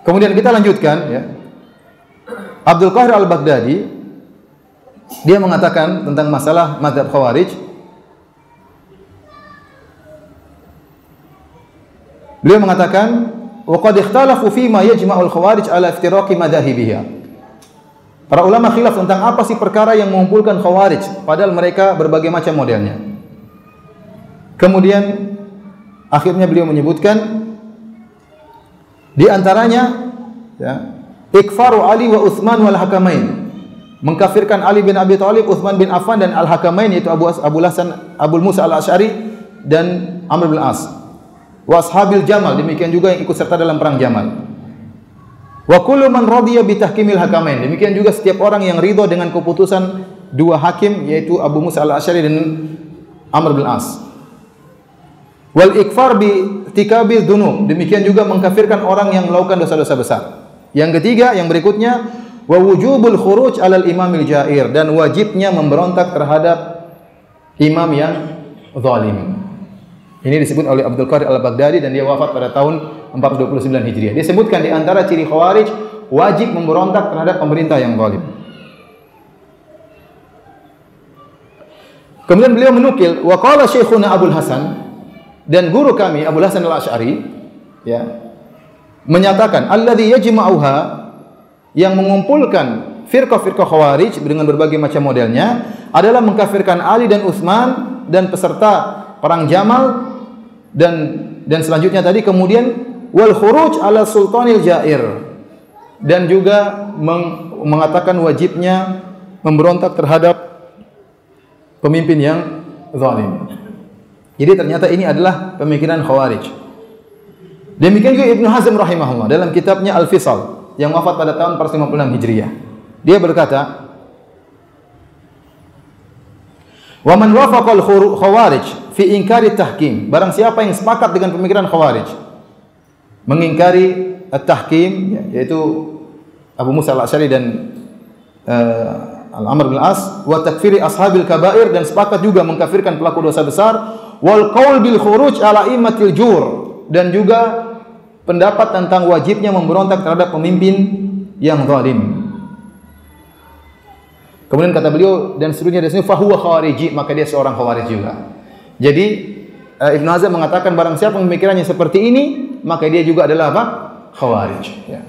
Kemudian kita lanjutkan, ya. Abdul Qahir Al-Baghdadi dia mengatakan tentang masalah mazhab Khawarij. Beliau mengatakan, wa qad ikhtalafu fi ma yajma'ul Khawarij ala iftiraqi madhahibiha. Para ulama khilaf tentang apa sih perkara yang mengumpulkan Khawarij, padahal mereka berbagai macam modelnya. Kemudian akhirnya beliau menyebutkan di antaranya, ya, ikfaru Ali wa Utsman wal Hakamain, mengkafirkan Ali bin Abi Thalib, Utsman bin Affan dan Al-Hakamain, yaitu Abu Hasan Abu Musa Al-Asy'ari dan Amr bin As. Wa ashabil Jamal, demikian juga yang ikut serta dalam perang Jamal. Wa kullu man radiya bi tahkimil hakamain, demikian juga setiap orang yang ridha dengan keputusan 2 hakim, yaitu Abu Musa Al-Asy'ari dan Amr bin As. Wal ikfar bi tikabil dzunub, demikian juga mengkafirkan orang yang melakukan dosa-dosa besar. Yang ketiga, yang berikutnya, wa wujubul khuruj 'alal imamil ja'ir, dan wajibnya memberontak terhadap imam yang zalim. Ini disebut oleh Abdul Qahir Al-Baghdadi dan dia wafat pada tahun 429 Hijriah. Dia sebutkan di antara ciri Khawarij wajib memberontak terhadap pemerintah yang zalim. Kemudian beliau menukil, wa qala Syekhuna Abul Hasan, dan guru kami Abu Hasan Al-Asy'ari ya menyatakan alladzi yajma'uha, yang mengumpulkan firqah-firqah Khawarij dengan berbagai macam modelnya adalah mengkafirkan Ali dan Utsman dan peserta perang Jamal dan selanjutnya tadi, kemudian wal khuruj ala sultanil jair, dan juga mengatakan wajibnya memberontak terhadap pemimpin yang zalim. Jadi ternyata ini adalah pemikiran Khawarij. Demikian juga Ibnu Hazm rahimahullah dalam kitabnya Al-Fisal yang wafat pada tahun 456 Hijriah. Dia berkata, "Wa man wafaqa al-khawarij fi inkari tahkim." Barang siapa yang sepakat dengan pemikiran Khawarij mengingkari at-tahkim, yaitu Abu Musa Al-Asy'ari dan Al-Amr bin As, wa takfiri ashabil kabair, dan sepakat juga mengkafirkan pelaku dosa besar, wal qaul bil khuruj ala immatil jur, dan juga pendapat tentang wajibnya memberontak terhadap pemimpin yang zalim. Kemudian kata beliau, dan seterusnya dari sini fahuwa khawariji, maka dia seorang khawarij juga. Jadi Ibnu Hazm mengatakan barang siapa pemikirannya seperti ini, maka dia juga adalah apa? Khawarij. Ya.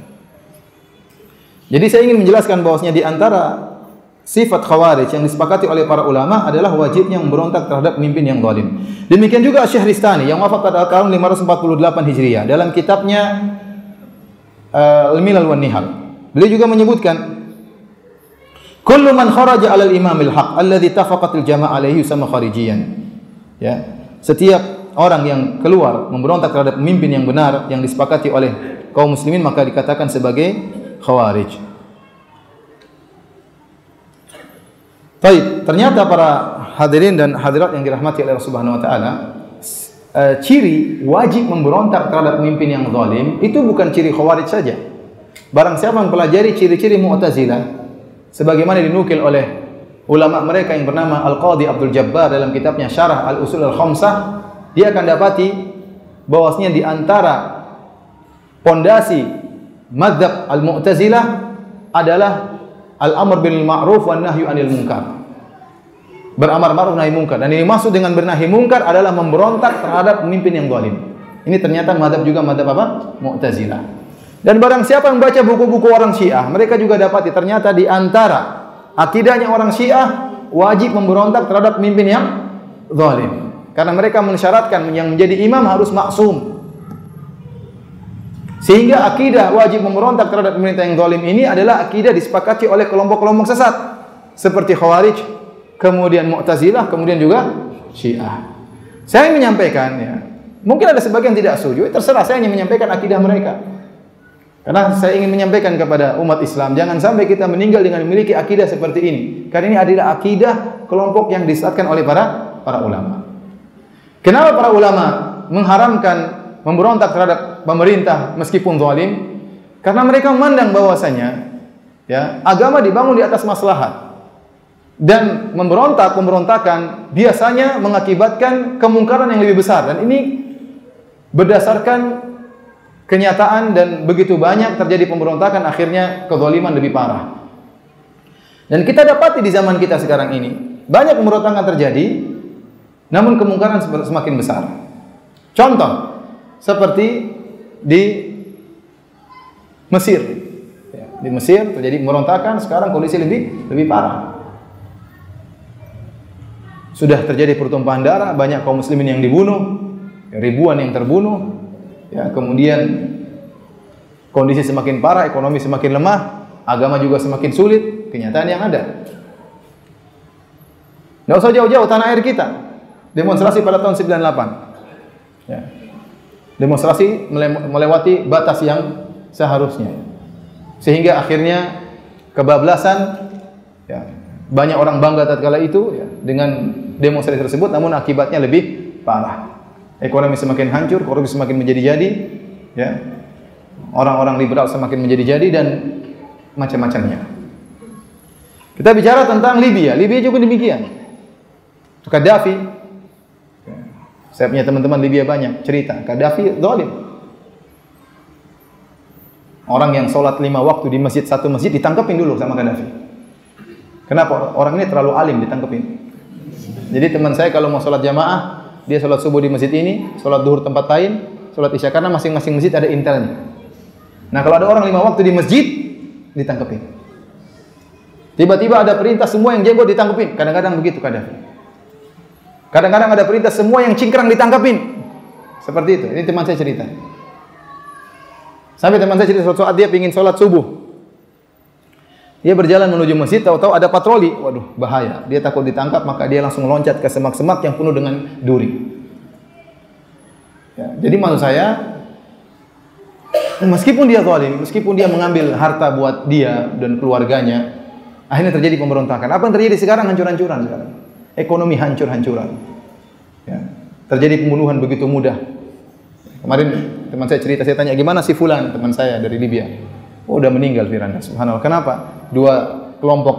Jadi saya ingin menjelaskan bahwasanya di antara sifat khawarij yang disepakati oleh para ulama adalah wajibnya memberontak terhadap pemimpin yang zalim. Demikian juga Syahristani yang wafat pada tahun 548 Hijriah dalam kitabnya Al-Milal wan Nihal. Beliau juga menyebutkan kullu man kharaja 'alal imamil haq alladhi tafaqatil jama'ah alaihi sama kharijiyan. Ya. Setiap orang yang keluar memberontak terhadap pemimpin yang benar yang disepakati oleh kaum muslimin maka dikatakan sebagai khawarij. Baik, ternyata para hadirin dan hadirat yang dirahmati oleh Allah Subhanahu wa taala, ciri wajib memberontak terhadap pemimpin yang zalim itu bukan ciri Khawarij saja. Barang siapa mempelajari ciri-ciri Mu'tazilah sebagaimana dinukil oleh ulama mereka yang bernama Al-Qadhi Abdul Jabbar dalam kitabnya Syarah Al-Usul Al-Khamsah, dia akan dapati bahwasanya di antara pondasi mazhab Al-Mu'tazilah adalah al-amr bil ma'ruf wan nahyu 'anil munkar. Beramar ma'ruf nahi munkar. Dan ini maksud dengan bernahi munkar adalah memberontak terhadap pemimpin yang zalim. Ini ternyata mazhab juga mazhab apa? Mu'tazilah. Dan barang siapa yang baca buku-buku orang Syiah, mereka juga dapati ternyata di antara akidahnya orang Syiah wajib memberontak terhadap pemimpin yang zalim. Karena mereka mensyaratkan yang menjadi imam harus maksum. Sehingga akidah wajib memberontak terhadap pemerintah yang zalim ini adalah akidah disepakati oleh kelompok-kelompok sesat seperti Khawarij, kemudian Mu'tazilah, kemudian juga Syiah. Saya menyampaikan ya, mungkin ada sebagian tidak setuju, terserah, saya hanya menyampaikan akidah mereka. Karena saya ingin menyampaikan kepada umat Islam, jangan sampai kita meninggal dengan memiliki akidah seperti ini. Karena ini adalah akidah kelompok yang disesatkan oleh para ulama. Kenapa para ulama mengharamkan memberontak terhadap pemerintah meskipun zalim? Karena mereka memandang bahwasanya ya, agama dibangun di atas maslahat. Dan pemberontakan biasanya mengakibatkan kemungkaran yang lebih besar, dan ini berdasarkan kenyataan, dan begitu banyak terjadi pemberontakan akhirnya kezaliman lebih parah. Dan kita dapati di zaman kita sekarang ini banyak pemberontakan terjadi namun kemungkaran semakin besar. Contoh seperti di Mesir. Di Mesir terjadi pemberontakan, sekarang kondisi lebih parah. Sudah terjadi pertumpahan darah, banyak kaum muslimin yang dibunuh, ribuan yang terbunuh. Ya, kemudian kondisi semakin parah, ekonomi semakin lemah, agama juga semakin sulit, kenyataan yang ada. Nggak usah jauh-jauh, tanah air kita. Demonstrasi pada tahun 98. Ya. Demonstrasi melewati batas yang seharusnya. Sehingga akhirnya kebablasan, ya, banyak orang bangga tatkala itu ya, dengan demonstrasi tersebut, namun akibatnya lebih parah. Ekonomi semakin hancur, korupsi semakin menjadi-jadi, ya. Orang-orang liberal semakin menjadi-jadi dan macam-macamnya. Kita bicara tentang Libya. Libya juga demikian. Gaddafi. Saya punya teman-teman Libya banyak cerita. Gaddafi zalim. Orang yang sholat 5 waktu di satu masjid ditangkapin dulu sama Gaddafi. Kenapa? Orang ini terlalu alim, ditangkapin. Jadi teman saya kalau mau sholat jamaah dia sholat subuh di masjid ini, sholat duhur tempat lain, sholat isya, karena masing-masing masjid ada intelnya. Nah, kalau ada orang 5 waktu di masjid, ditangkepin. Tiba-tiba ada perintah semua yang jenggot ditangkepin. Kadang-kadang begitu kadang. Kadang-kadang ada perintah semua yang cingkrang ditangkapin. Seperti itu. Ini teman saya cerita. Sampai teman saya cerita suatu saat dia ingin sholat subuh. Dia berjalan menuju masjid, tahu-tahu ada patroli. Waduh, bahaya. Dia takut ditangkap, maka dia langsung loncat ke semak-semak yang penuh dengan duri. Ya, jadi maksud saya, meskipun dia zalim, meskipun dia mengambil harta buat dia dan keluarganya, akhirnya terjadi pemberontakan. Apa yang terjadi sekarang? Hancur-hancuran sekarang. Ekonomi hancur-hancuran. Ya. Terjadi pembunuhan begitu mudah. Kemarin teman saya cerita, saya tanya, gimana si Fulan, teman saya dari Libya? Oh, udah meninggal Firanda. Subhanallah. Kenapa? 2 kelompok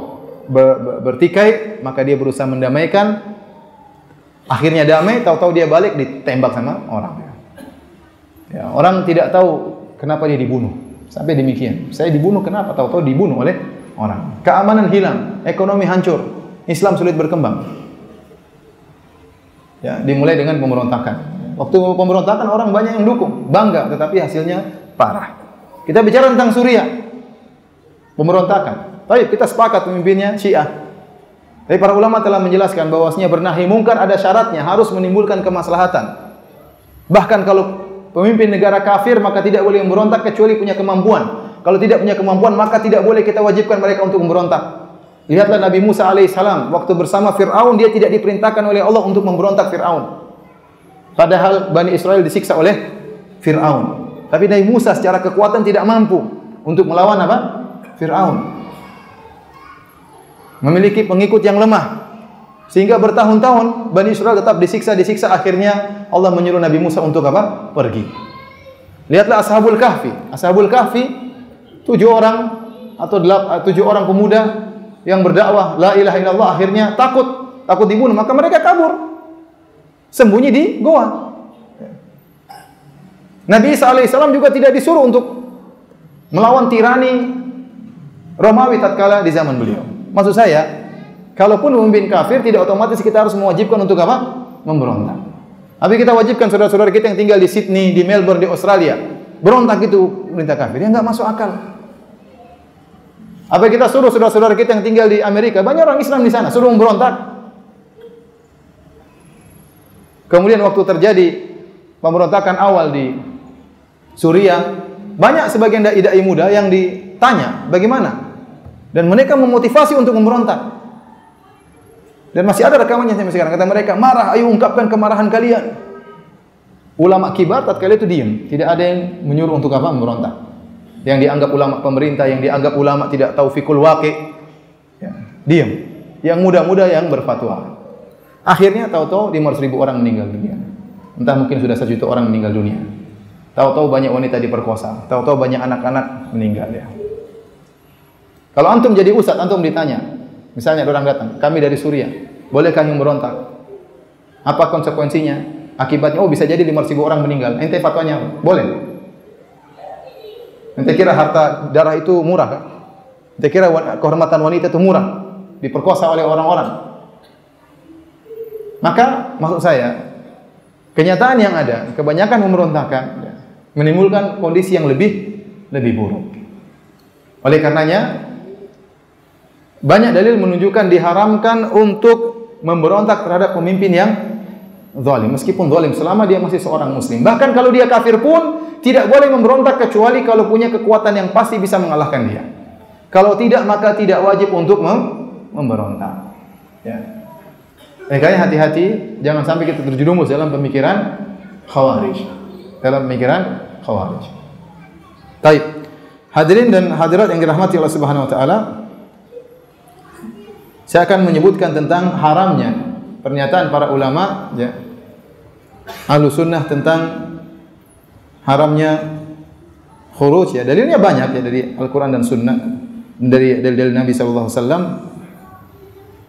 bertikai, maka dia berusaha mendamaikan. Akhirnya damai, tahu-tahu dia balik ditembak sama orang. Ya, orang tidak tahu kenapa dia dibunuh. Sampai demikian. Saya dibunuh kenapa? Tahu-tahu dibunuh oleh orang. Keamanan hilang, ekonomi hancur, Islam sulit berkembang. Ya, dimulai dengan pemberontakan. Waktu pemberontakan orang banyak yang dukung, bangga, tetapi hasilnya parah. Kita bicara tentang Suriah, pemberontakan. Baik, kita sepakat pemimpinnya Syiah. Tapi para ulama telah menjelaskan bahwasanya bernahi mungkar ada syaratnya, harus menimbulkan kemaslahatan. Bahkan kalau pemimpin negara kafir maka tidak boleh memberontak kecuali punya kemampuan. Kalau tidak punya kemampuan maka tidak boleh kita wajibkan mereka untuk memberontak. Lihatlah Nabi Musa alaihissalam waktu bersama Fir'aun, dia tidak diperintahkan oleh Allah untuk memberontak Fir'aun. Padahal Bani Israel disiksa oleh Fir'aun. Tapi Nabi Musa secara kekuatan tidak mampu untuk melawan apa? Fir'aun. Memiliki pengikut yang lemah. Sehingga bertahun-tahun Bani Israel tetap disiksa, akhirnya Allah menyuruh Nabi Musa untuk apa? Pergi. Lihatlah Ashabul Kahfi. Ashabul Kahfi 7 orang atau 7 orang pemuda yang berdakwah la ilaha illallah, akhirnya takut dibunuh, maka mereka kabur. Sembunyi di goa. Nabi Isa alaihissalam juga tidak disuruh untuk melawan tirani Romawi tatkala di zaman beliau. Maksud saya, kalaupun pemimpin kafir tidak otomatis kita harus mewajibkan untuk apa? Memberontak. Tapi kita wajibkan saudara-saudara kita yang tinggal di Sydney, di Melbourne, di Australia, berontak itu perintah kafir, ya enggak masuk akal. Apa kita suruh saudara-saudara kita yang tinggal di Amerika, banyak orang Islam di sana, suruh memberontak. Kemudian waktu terjadi pemberontakan awal di Suriah, banyak sebagian dai-dai muda yang ditanya, bagaimana? Dan mereka memotivasi untuk memberontak. Dan masih ada rekamannya sampai sekarang. Kata mereka, marah, ayo ungkapkan kemarahan kalian. Ulama kibar tatkala itu diam, tidak ada yang menyuruh untuk apa? Memberontak. Yang dianggap ulama pemerintah, yang dianggap ulama tidak tahu fikul waqi, ya, diam. Yang muda-muda yang berfatwa. Akhirnya tahu-tahu 500.000 orang meninggal dunia. Entah mungkin sudah 1 juta orang meninggal dunia. Tahu-tahu banyak wanita diperkosa. Tahu-tahu banyak anak-anak meninggal ya. Kalau antum jadi ustadz, antum ditanya, misalnya orang datang, kami dari Suriah, boleh kami memberontak? Apa konsekuensinya? Akibatnya, oh bisa jadi 500.000 orang meninggal. Ente fatwanya apa? Boleh. Ente kira harta darah itu murah kan? Ente kira kehormatan wanita itu murah? Diperkosa oleh orang-orang. Maka maksud saya, kenyataan yang ada, kebanyakan memberontakkan menimbulkan kondisi yang lebih buruk. Oleh karenanya, banyak dalil menunjukkan diharamkan untuk memberontak terhadap pemimpin yang zalim, meskipun zalim selama dia masih seorang muslim. Bahkan kalau dia kafir pun tidak boleh memberontak kecuali kalau punya kekuatan yang pasti bisa mengalahkan dia. Kalau tidak maka tidak wajib untuk memberontak. Ya. Makanya hati-hati jangan sampai kita terjerumus dalam pemikiran Khawarij. Baik. Hadirin dan hadirat yang dirahmati Allah Subhanahu wa taala, saya akan menyebutkan tentang haramnya pernyataan para ulama ya, Ahlus Sunnah tentang haramnya khuruj ya. Dalilnya banyak ya dari Al-Qur'an dan Sunnah, dari dalil Nabi sallallahu alaihi wasallam.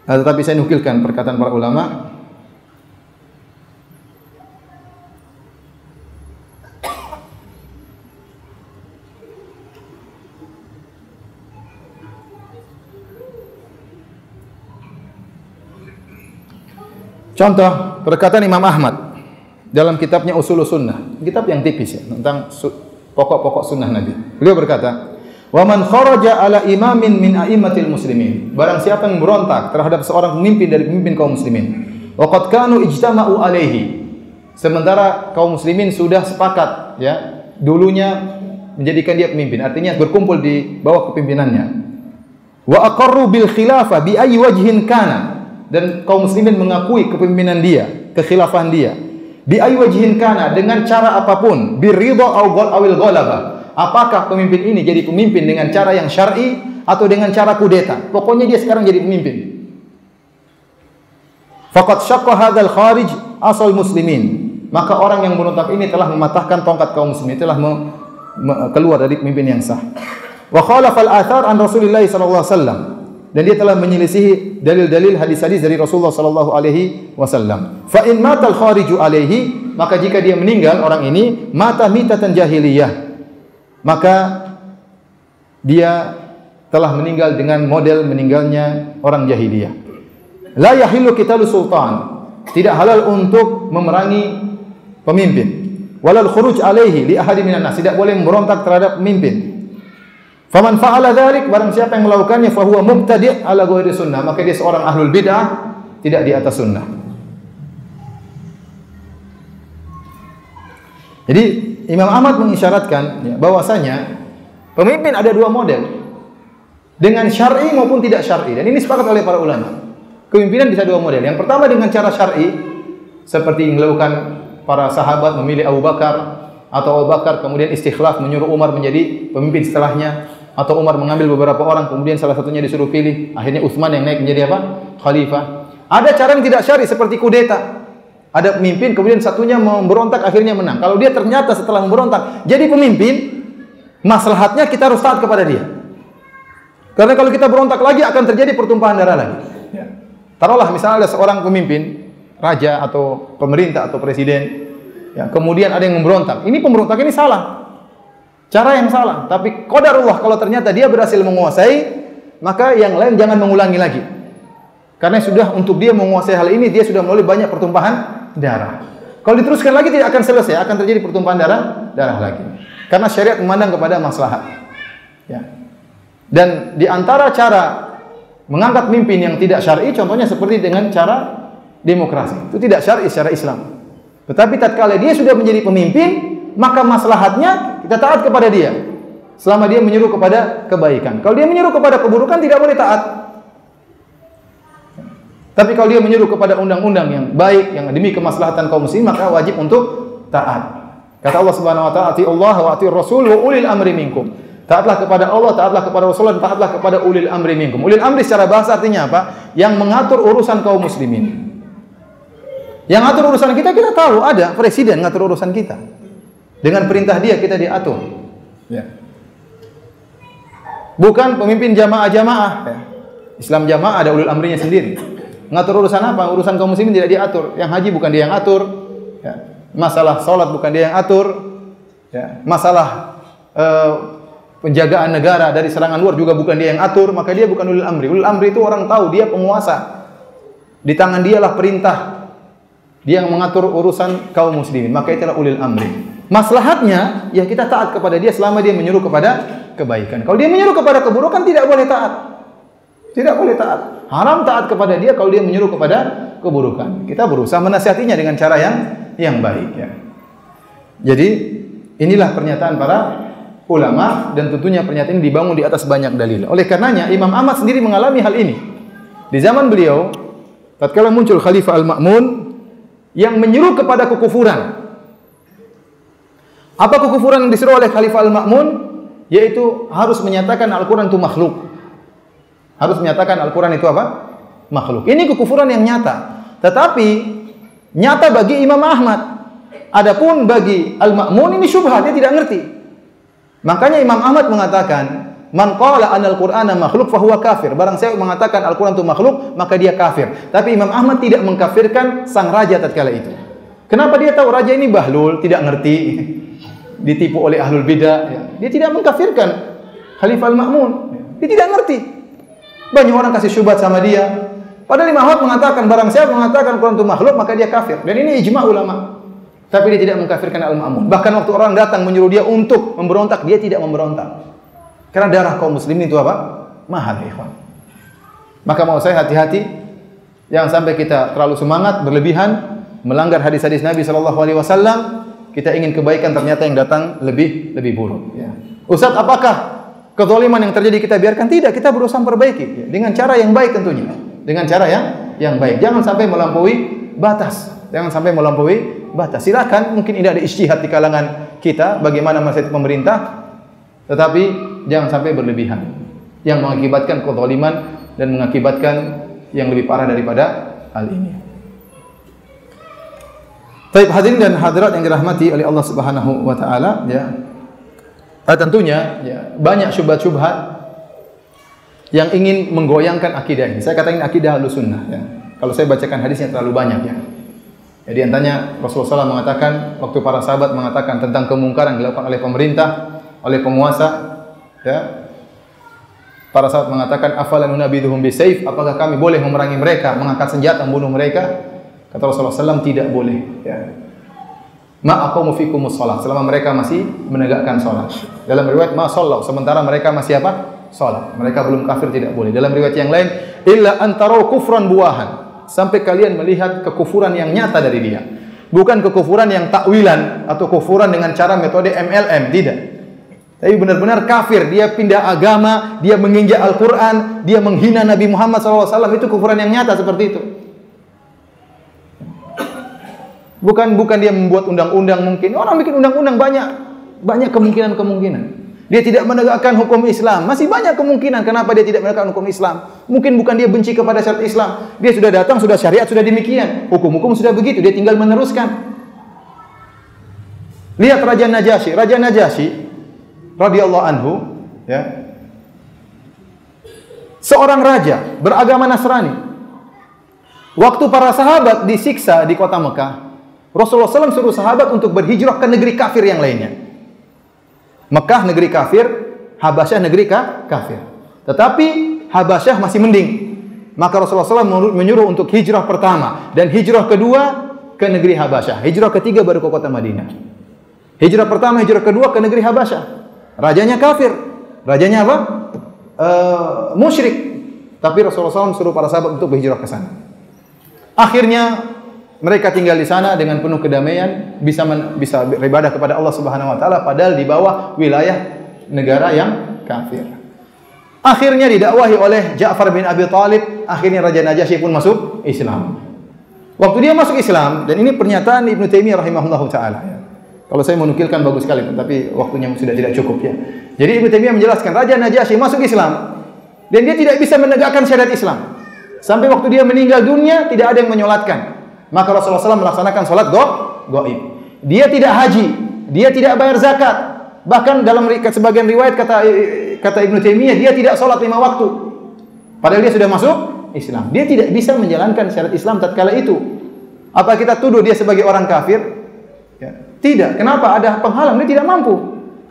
Tetapi saya nukilkan perkataan para ulama. Contoh perkataan Imam Ahmad. dalam kitabnya Ushulus Sunnah, kitab yang tipis ya, tentang pokok-pokok sunnah Nabi. Beliau berkata, "Wa man kharaja ala imamin min a'immatil muslimin." Barang siapa yang berontak terhadap seorang pemimpin dari pemimpin kaum muslimin, wa qad kanu ijtama'u alaihi. Sementara kaum muslimin sudah sepakat ya, dulunya menjadikan dia pemimpin, artinya berkumpul di bawah kepemimpinannya. Wa aqarru bil khilafah bi ayyi wajhin kana, dan kaum muslimin mengakui kepemimpinan dia, kekhilafahan dia. Bi ayyi wajhin kana, dengan cara apapun, biridha awil ghalaba. Apakah pemimpin ini jadi pemimpin dengan cara yang syar'i atau dengan cara kudeta? Pokoknya dia sekarang jadi pemimpin. Faqad syaqqa hadzal kharij asal muslimin. Maka orang yang berontak ini telah mematahkan tongkat kaum muslimin, telah keluar dari pemimpin yang sah. Wa khalafa al-athar an Rasulillah sallallahu alaihi wasallam, dan dia telah menyelisihi dalil-dalil hadis-hadis dari Rasulullah sallallahu alaihi wasallam. Fa in mata al-khariju alaihi, maka jika dia meninggal orang ini mata mitatan jahiliyah, maka dia telah meninggal dengan model meninggalnya orang jahiliyah. La yahillu qitalu sultan, tidak halal untuk memerangi pemimpin. Walal khuruj alaihi li ahadi minan nas, tidak boleh memberontak terhadap pemimpin. Faman fa'ala dzalik, barang siapa yang melakukannya, fa huwa mubtadi' ala ghairi sunnah, maka dia seorang ahlul bid'ah, tidak di atas sunnah. Jadi Imam Ahmad mengisyaratkan ya, bahwasanya pemimpin ada dua model, dengan syar'i maupun tidak syar'i, dan ini sepakat oleh para ulama. Kepemimpinan bisa dua model. Yang pertama dengan cara syar'i, seperti yang dilakukan para sahabat memilih Abu Bakar, atau Abu Bakar kemudian istikhlaf menyuruh Umar menjadi pemimpin setelahnya, atau Umar mengambil beberapa orang kemudian salah satunya disuruh pilih, akhirnya Utsman yang naik menjadi apa? Khalifah. Ada cara yang tidak syar'i seperti kudeta. Ada pemimpin kemudian satunya memberontak akhirnya menang. Kalau dia ternyata setelah memberontak jadi pemimpin, maslahatnya kita harus taat kepada dia. Karena kalau kita berontak lagi akan terjadi pertumpahan darah lagi. Taruhlah misalnya ada seorang pemimpin, raja atau pemerintah atau presiden, ya, kemudian ada yang memberontak. Ini pemberontak ini salah. Cara yang salah, tapi qadarullah kalau ternyata dia berhasil menguasai, maka yang lain jangan mengulangi lagi. Karena sudah untuk dia menguasai hal ini, dia sudah melalui banyak pertumpahan darah. Kalau diteruskan lagi tidak akan selesai, akan terjadi pertumpahan darah lagi. Karena syariat memandang kepada maslahat. Ya. Dan di antara cara mengangkat pemimpin yang tidak syar'i, contohnya seperti dengan cara demokrasi. Itu tidak syar'i secara Islam. Tetapi tatkala dia sudah menjadi pemimpin, maka maslahatnya kita taat kepada dia selama dia menyuruh kepada kebaikan. Kalau dia menyuruh kepada keburukan tidak boleh taat. Tapi kalau dia menyuruh kepada undang-undang yang baik yang demi kemaslahatan kaum muslimin, maka wajib untuk taat. Kata Allah Subhanahu wa taala, "Atiullah wa atiur rasul wa ulil amri minkum." Taatlah kepada Allah, taatlah kepada Rasul, dan taatlah kepada ulil amri minkum. Ulil amri secara bahasa artinya apa? Yang mengatur urusan kaum muslimin. Yang atur urusan kita, kita tahu ada presiden ngatur urusan kita. Dengan perintah dia kita diatur. Ya. Bukan pemimpin jamaah-jamaah. Ya. Islam jamaah ada ulil amrinya sendiri. Ngatur urusan apa? Urusan kaum muslimin tidak diatur. Yang haji bukan dia yang atur. Ya. Masalah sholat bukan dia yang atur. Ya. Masalah penjagaan negara dari serangan luar juga bukan dia yang atur. Maka dia bukan ulil amri. Ulil amri itu orang tahu dia penguasa. Di tangan dialah perintah. Dia yang mengatur urusan kaum muslimin. Maka itulah ulil amri. Maslahatnya, ya kita taat kepada dia selama dia menyuruh kepada kebaikan. Kalau dia menyuruh kepada keburukan, tidak boleh taat. Tidak boleh taat. Haram taat kepada dia kalau dia menyuruh kepada keburukan. Kita berusaha menasihatinya dengan cara yang baik. Ya. Jadi, inilah pernyataan para ulama, dan tentunya pernyataan ini dibangun di atas banyak dalil. Oleh karenanya, Imam Ahmad sendiri mengalami hal ini. Di zaman beliau, tatkala muncul Khalifah Al-Ma'mun yang menyuruh kepada kekufuran. Apa kekufuran yang disuruh oleh Khalifah Al-Ma'mun? Yaitu harus menyatakan Al-Quran itu makhluk. Harus menyatakan Al-Quran itu apa? Makhluk. Ini kekufuran yang nyata. Tetapi nyata bagi Imam Ahmad. Adapun bagi Al-Ma'mun ini syubhat, dia tidak ngerti. Makanya Imam Ahmad mengatakan, "Man qala anal Qur'ana makhluk fahuwa kafir." Barang siapa mengatakan Al-Quran itu makhluk, maka dia kafir. Tapi Imam Ahmad tidak mengkafirkan sang raja tatkala itu. Kenapa dia tahu raja ini bahlul, tidak ngerti? Ditipu oleh ahlul bidah, ya. Dia tidak mengkafirkan Khalifah Al-Ma'mun. Dia tidak ngerti. Banyak orang kasih syubhat sama dia. Padahal Imam Ahmad mengatakan barang siapa mengatakan Quran itu makhluk maka dia kafir. Dan ini ijma ulama. Tapi dia tidak mengkafirkan Al-Ma'mun. Bahkan waktu orang datang menyuruh dia untuk memberontak, dia tidak memberontak. Karena darah kaum muslimin itu apa? Mahal, ya ikhwan. Maka mau saya hati-hati, jangan sampai kita terlalu semangat, berlebihan, melanggar hadis-hadis Nabi SAW. Kita ingin kebaikan, ternyata yang datang lebih buruk. Ya. Ustaz, apakah kezaliman yang terjadi kita biarkan? Tidak, kita berusaha memperbaiki. Ya. Dengan cara yang baik tentunya. Dengan cara yang baik. Jangan sampai melampaui batas. Jangan sampai melampaui batas. Silakan, mungkin ini ada ijtihad di kalangan kita bagaimana menasihati pemerintah, tetapi jangan sampai berlebihan yang mengakibatkan kezaliman dan mengakibatkan yang lebih parah daripada hal ini. Baik, hadirin dan hadirat yang dirahmati oleh Allah Subhanahu wa taala, ya. Tentunya ya, banyak syubhat-syubhat yang ingin menggoyangkan akidah ini. Saya katakan akidah Ahlussunnah, ya. Kalau saya bacakan hadisnya terlalu banyak, ya. Jadi antaranya Rasulullah SAW mengatakan, waktu para sahabat mengatakan tentang kemungkaran dilakukan oleh pemerintah, oleh penguasa, ya. Para sahabat mengatakan, afalan nunabidhuhum bisayf, apakah kami boleh memerangi mereka, mengangkat senjata membunuh mereka? Kata Rasulullah SAW, tidak boleh, ya. Ma aqamu fikumus shalah, selama mereka masih menegakkan salat. Dalam riwayat ma shallau, sementara mereka masih apa? Salat. Mereka belum kafir, tidak boleh. Dalam riwayat yang lain, illa antarau kufran buahan, sampai kalian melihat kekufuran yang nyata dari dia. Bukan kekufuran yang takwilan atau kufuran dengan cara metode MLM, tidak. Tapi benar-benar kafir, dia pindah agama, dia menginjak Al-Quran, dia menghina Nabi Muhammad SAW, itu kufuran yang nyata seperti itu. Bukan dia membuat undang-undang mungkin. Orang bikin undang-undang banyak kemungkinan. Dia tidak menegakkan hukum Islam. Masih banyak kemungkinan kenapa dia tidak menegakkan hukum Islam. Mungkin bukan dia benci kepada syariat Islam. Dia sudah datang, sudah syariat, sudah demikian. Hukum-hukum sudah begitu, dia tinggal meneruskan. Lihat Raja Najasyi radhiyallahu anhu, ya. Seorang raja beragama Nasrani. Waktu para sahabat disiksa di kota Mekah, Rasulullah SAW suruh sahabat untuk berhijrah ke negeri kafir yang lainnya. Mekah negeri kafir, Habasyah negeri kafir. Tetapi Habasyah masih mending. Maka Rasulullah SAW menyuruh untuk hijrah pertama dan hijrah kedua ke negeri Habasyah. Hijrah ketiga baru ke kota Madinah. Hijrah pertama, hijrah kedua ke negeri Habasyah. Rajanya kafir. Rajanya apa? Musyrik. Tapi Rasulullah SAW suruh para sahabat untuk berhijrah ke sana. Akhirnya mereka tinggal di sana dengan penuh kedamaian, bisa beribadah kepada Allah Subhanahu wa taala padahal di bawah wilayah negara yang kafir. Akhirnya didakwahi oleh Ja'far bin Abi Thalib, akhirnya Raja Najasyi pun masuk Islam. Waktu dia masuk Islam, dan ini pernyataan Ibnu Taimiyah rahimahullahu taala, ya. Kalau saya menukilkan bagus sekali, tapi waktunya sudah tidak cukup, ya. Jadi Ibnu Taimiyah menjelaskan Raja Najasyi masuk Islam dan dia tidak bisa menegakkan syariat Islam. Sampai waktu dia meninggal dunia tidak ada yang menyolatkan. Maka Rasulullah SAW melaksanakan sholat gaib. Dia tidak haji, dia tidak bayar zakat. Bahkan dalam sebagian riwayat kata Ibnu Taimiyah, dia tidak sholat 5 waktu. Padahal dia sudah masuk Islam. Dia tidak bisa menjalankan syariat Islam tatkala itu. Apa kita tuduh dia sebagai orang kafir? Ya. Tidak. Kenapa? Ada penghalang. Dia tidak mampu.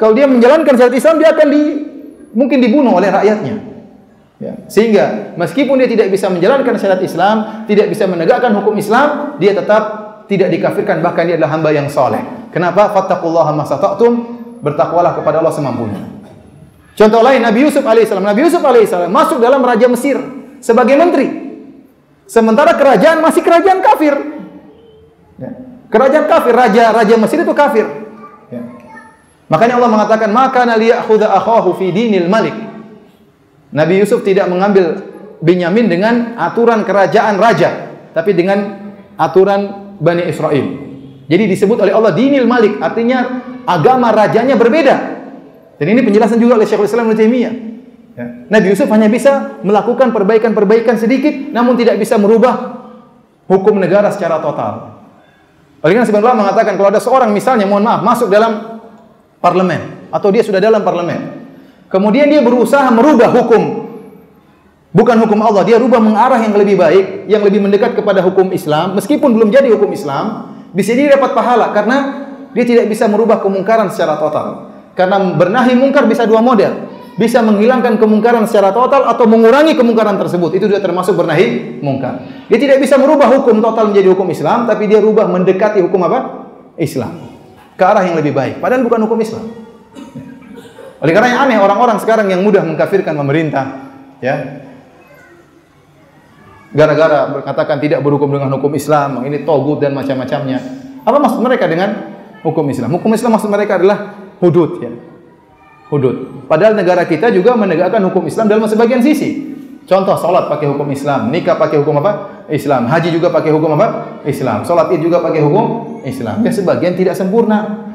Kalau dia menjalankan syariat Islam, dia akan mungkin dibunuh oleh rakyatnya. Ya. Sehingga meskipun dia tidak bisa menjalankan syariat Islam, tidak bisa menegakkan hukum Islam, dia tetap tidak dikafirkan, bahkan dia adalah hamba yang soleh. Kenapa? Fattaqullaha masata'tum, bertakwalah kepada Allah semampunya. Contoh lain, Nabi Yusuf alaihissalam masuk dalam raja Mesir sebagai menteri, sementara kerajaan masih kerajaan kafir. Ya. Kerajaan kafir, raja Mesir itu kafir. Ya. Makanya Allah mengatakan, maka liya'khudha akhahu fi dinil malik. Nabi Yusuf tidak mengambil Binyamin dengan aturan kerajaan raja, tapi dengan aturan Bani Israel. Jadi disebut oleh Allah dinil malik, artinya agama rajanya berbeda. Dan ini penjelasan juga oleh Syekhul Islam Ibnu Taimiyah. Ya. Nabi Yusuf hanya bisa melakukan perbaikan-perbaikan sedikit, namun tidak bisa merubah hukum negara secara total. Oleh karena sebenarnya mengatakan kalau ada seorang misalnya, mohon maaf, masuk dalam parlemen atau dia sudah dalam parlemen, kemudian dia berusaha merubah hukum, bukan hukum Allah, dia rubah mengarah yang lebih baik, yang lebih mendekat kepada hukum Islam, meskipun belum jadi hukum Islam, bisa dia dapat pahala karena dia tidak bisa merubah kemungkaran secara total. Karena bernahi mungkar bisa dua model, bisa menghilangkan kemungkaran secara total atau mengurangi kemungkaran tersebut. Itu juga termasuk bernahi mungkar. Dia tidak bisa merubah hukum total menjadi hukum Islam, tapi dia rubah mendekati hukum apa? Islam, ke arah yang lebih baik, padahal bukan hukum Islam. Oleh karena yang aneh, orang-orang sekarang yang mudah mengkafirkan pemerintah, ya, gara-gara berkatakan tidak berhukum dengan hukum Islam, ini togut dan macam-macamnya. Apa maksud mereka dengan hukum Islam? Hukum Islam maksud mereka adalah hudud, ya, hudud. Padahal negara kita juga menegakkan hukum Islam dalam sebagian sisi. Contoh, salat pakai hukum Islam, nikah pakai hukum apa? Islam. Haji juga pakai hukum apa? Islam. Salat Id juga pakai hukum Islam. Ya, sebagian tidak sempurna.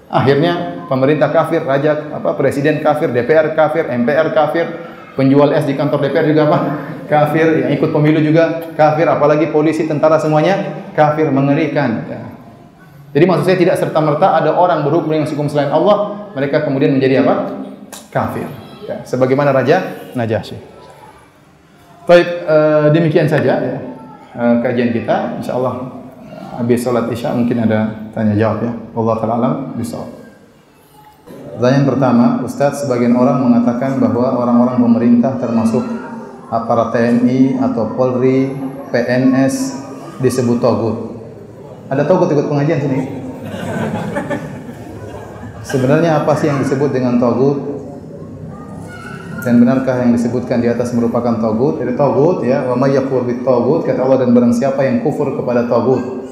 Akhirnya pemerintah kafir, presiden kafir, DPR kafir, MPR kafir, penjual es di kantor DPR juga apa? Kafir, yang ikut pemilu juga kafir, apalagi polisi, tentara semuanya kafir, mengerikan. Ya. Jadi maksud saya tidak serta-merta ada orang berhukum dengan hukum selain Allah, mereka kemudian menjadi apa? Kafir. Ya, sebagaimana Raja Najasyi. Baik, demikian saja ya, kajian kita. Insyaallah habis salat Isya mungkin ada tanya jawab ya. Wallahu ta'ala alam bisawab. Pertanyaan pertama, Ustaz, sebagian orang mengatakan bahwa orang-orang pemerintah termasuk aparat TNI atau Polri, PNS disebut togut. Ada togut ikut pengajian sini? Sebenarnya apa sih yang disebut dengan togut? Dan benarkah yang disebutkan di atas merupakan togut? Itu togut ya, wa may yakfur bit togut, kata Allah, dan barang siapa yang kufur kepada togut.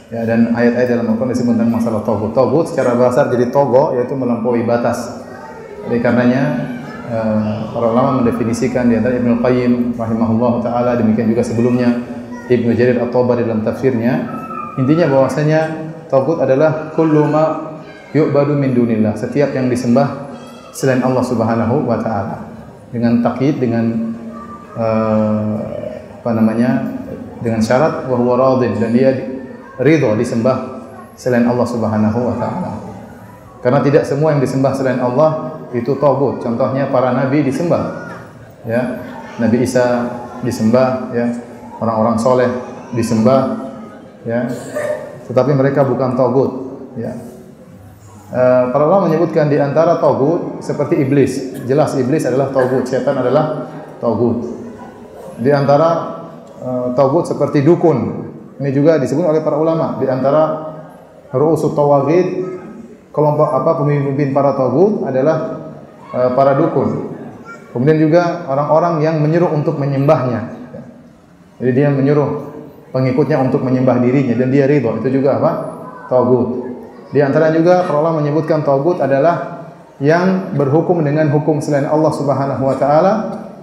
Ya, dan ayat-ayat dalam Al-Quran disebut tentang masalah togut. Togut secara bahasa jadi togo, yaitu melampaui batas. Oleh karenanya para ulama mendefinisikan di antara Ibnu Qayyim rahimahullah taala, demikian juga sebelumnya Ibnu Jarir At-Tabari dalam tafsirnya, intinya bahwasanya togut adalah kullu ma yu'badu min dunillah, setiap yang disembah selain Allah Subhanahu wa taala. Dengan takyid, dengan dengan syarat wa huwa radin, dan dia ridho disembah selain Allah Subhanahu wa taala. Karena tidak semua yang disembah selain Allah itu tagut. Contohnya para nabi disembah. Ya, Nabi Isa disembah, ya. Orang-orang soleh disembah, ya. Tetapi mereka bukan tagut, ya. Para ulama menyebutkan di antara tagut seperti iblis. Jelas iblis adalah tagut, setan adalah tagut. Di antara tagut seperti dukun. Ini juga disebut oleh para ulama. Di antara ru'usut tawaghid, kelompok pemimpin para tagut adalah para dukun. Kemudian juga orang-orang yang menyuruh untuk menyembahnya. Jadi dia menyuruh pengikutnya untuk menyembah dirinya dan dia ridho. Itu juga apa? Tagut. Di antara juga para ulama menyebutkan tagut adalah yang berhukum dengan hukum selain Allah Subhanahu wa taala,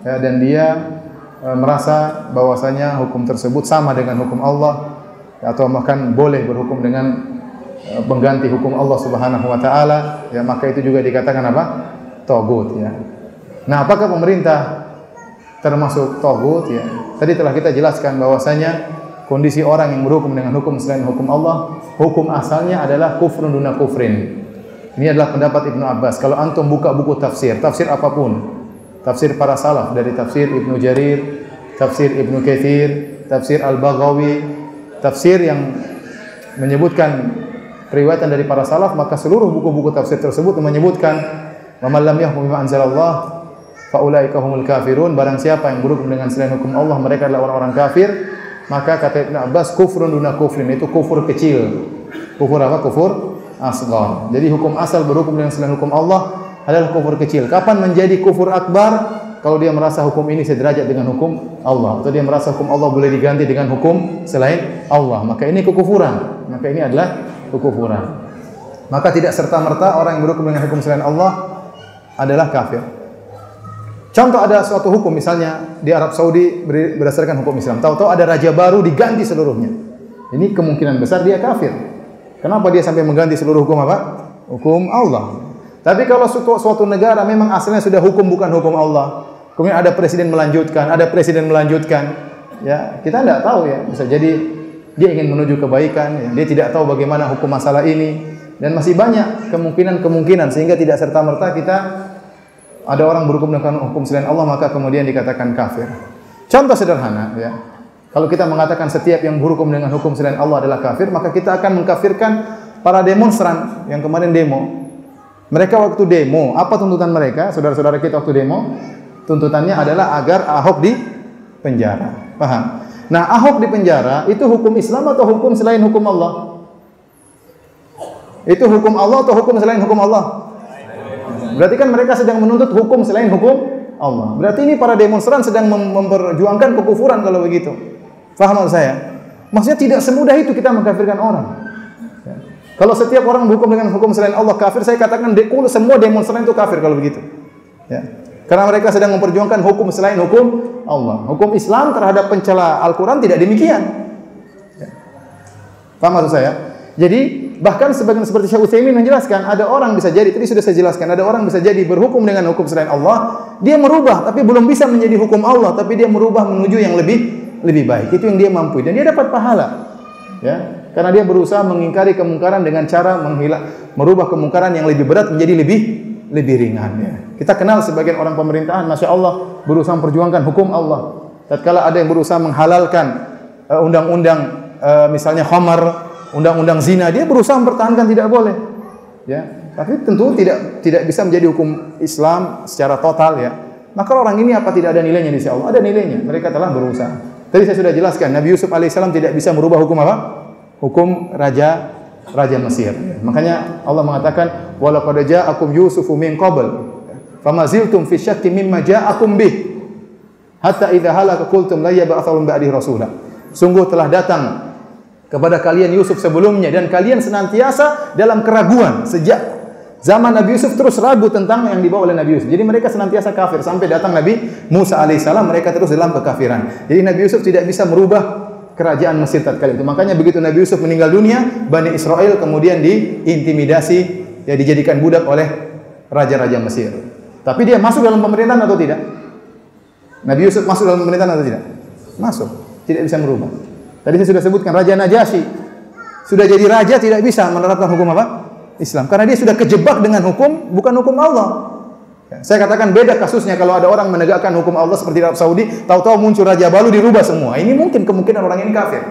ya, dan dia merasa bahwasanya hukum tersebut sama dengan hukum Allah, ya, atau bahkan boleh berhukum dengan pengganti hukum Allah Subhanahu wa taala, ya, maka itu juga dikatakan apa? Tagut, ya. Nah, apakah pemerintah termasuk tagut, ya? Tadi telah kita jelaskan bahwasanya kondisi orang yang berhukum dengan hukum selain hukum Allah, hukum asalnya adalah kufrun duna kufrin. Ini adalah pendapat Ibnu Abbas. Kalau antum buka buku tafsir apapun, tafsir para salaf dari tafsir Ibnu Jarir, tafsir Ibnu Katsir, tafsir Al-Baghawi, tafsir yang menyebutkan riwayatan dari para salaf, maka seluruh buku-buku tafsir tersebut menyebutkan wa man lam yahkum bima anzalallah fa ulaika humul kafirun. Barang siapa yang berhukum dengan selain hukum Allah, mereka adalah orang-orang kafir. Maka kata Ibnu Abbas, kufrun duna kufrin, itu kufur kecil. Kufur apa? Kufur asghar. Jadi hukum asal berhukum dengan selain hukum Allah adalah kufur kecil. Kapan menjadi kufur akbar? Kalau dia merasa hukum ini sederajat dengan hukum Allah, atau dia merasa hukum Allah boleh diganti dengan hukum selain Allah, maka ini kekufuran. Maka ini adalah kekufuran. Maka tidak serta-merta orang yang berhukum dengan hukum selain Allah adalah kafir. Contoh, ada suatu hukum misalnya di Arab Saudi berdasarkan hukum Islam. Tahu-tahu ada raja baru diganti seluruhnya. Ini kemungkinan besar dia kafir. Kenapa dia sampai mengganti seluruh hukum apa? Hukum Allah. Tapi kalau suatu negara memang asalnya sudah hukum bukan hukum Allah, kemudian ada presiden melanjutkan, ya, kita tidak tahu, ya. Bisa jadi dia ingin menuju kebaikan, ya. Dia tidak tahu bagaimana hukum masalah ini, dan masih banyak kemungkinan sehingga tidak serta-merta kita ada orang berhukum dengan hukum selain Allah maka kemudian dikatakan kafir. Contoh sederhana, ya. Kalau kita mengatakan setiap yang berhukum dengan hukum selain Allah adalah kafir, maka kita akan mengkafirkan para demonstran yang kemarin demo. Mereka waktu demo, apa tuntutan mereka? Saudara-saudara kita waktu demo, tuntutannya adalah agar Ahok di penjara. Paham? Nah, Ahok di penjara itu hukum Islam atau hukum selain hukum Allah? Itu hukum Allah atau hukum selain hukum Allah? Berarti kan mereka sedang menuntut hukum selain hukum Allah. Berarti ini para demonstran sedang memperjuangkan kekufuran kalau begitu. Faham saya? Maksudnya tidak semudah itu kita mengkafirkan orang. Ya. Kalau setiap orang berhukum dengan hukum selain Allah kafir, saya katakan semua demonstran itu kafir kalau begitu. Ya. Karena mereka sedang memperjuangkan hukum selain hukum Allah. Hukum Islam terhadap pencela Al-Quran tidak demikian. Ya. Paham maksud saya? Jadi bahkan sebagian seperti Syekh Utsaimin menjelaskan, ada orang bisa jadi, tadi sudah saya jelaskan, ada orang bisa jadi berhukum dengan hukum selain Allah, dia merubah tapi belum bisa menjadi hukum Allah, tapi dia merubah menuju yang lebih baik. Itu yang dia mampu dan dia dapat pahala. Ya, karena dia berusaha mengingkari kemungkaran dengan cara merubah kemungkaran yang lebih berat menjadi lebih ringan. Ya. Kita kenal sebagian orang pemerintahan, masya Allah, berusaha memperjuangkan hukum Allah. Tatkala ada yang berusaha menghalalkan undang-undang misalnya khamar, undang-undang zina, dia berusaha mempertahankan tidak boleh. Ya, tapi tentu tidak bisa menjadi hukum Islam secara total ya. Maka orang ini apa tidak ada nilainya di sisi Allah? Ada nilainya. Mereka telah berusaha. Tadi saya sudah jelaskan, Nabi Yusuf alaihissalam tidak bisa merubah hukum apa? Hukum raja Mesir. Makanya Allah mengatakan, "Wa laqad ja'akum Yusufu min qabl, famaziltum fi syakki mimma ja'akum bih, hatta idza halaka qultum la yab'athu min ba'di rasula." Sungguh telah datang kepada kalian Yusuf sebelumnya dan kalian senantiasa dalam keraguan sejak zaman Nabi Yusuf, terus ragu tentang yang dibawa oleh Nabi Yusuf. Jadi mereka senantiasa kafir sampai datang Nabi Musa alaihissalam, mereka terus dalam kekafiran. Jadi Nabi Yusuf tidak bisa merubah kerajaan Mesir tatkala itu. Makanya begitu Nabi Yusuf meninggal dunia, Bani Israel kemudian diintimidasi, ya dijadikan budak oleh raja-raja Mesir. Tapi dia masuk dalam pemerintahan atau tidak? Nabi Yusuf masuk dalam pemerintahan atau tidak? Masuk. Tidak bisa merubah. Tadi saya sudah sebutkan Raja Najasyi sudah jadi raja tidak bisa menerapkan hukum apa? Islam. Karena dia sudah kejebak dengan hukum bukan hukum Allah. Ya, saya katakan beda kasusnya kalau ada orang menegakkan hukum Allah seperti Arab Saudi, tahu-tahu muncul raja baru dirubah semua. Ini mungkin kemungkinan orang ini kafir.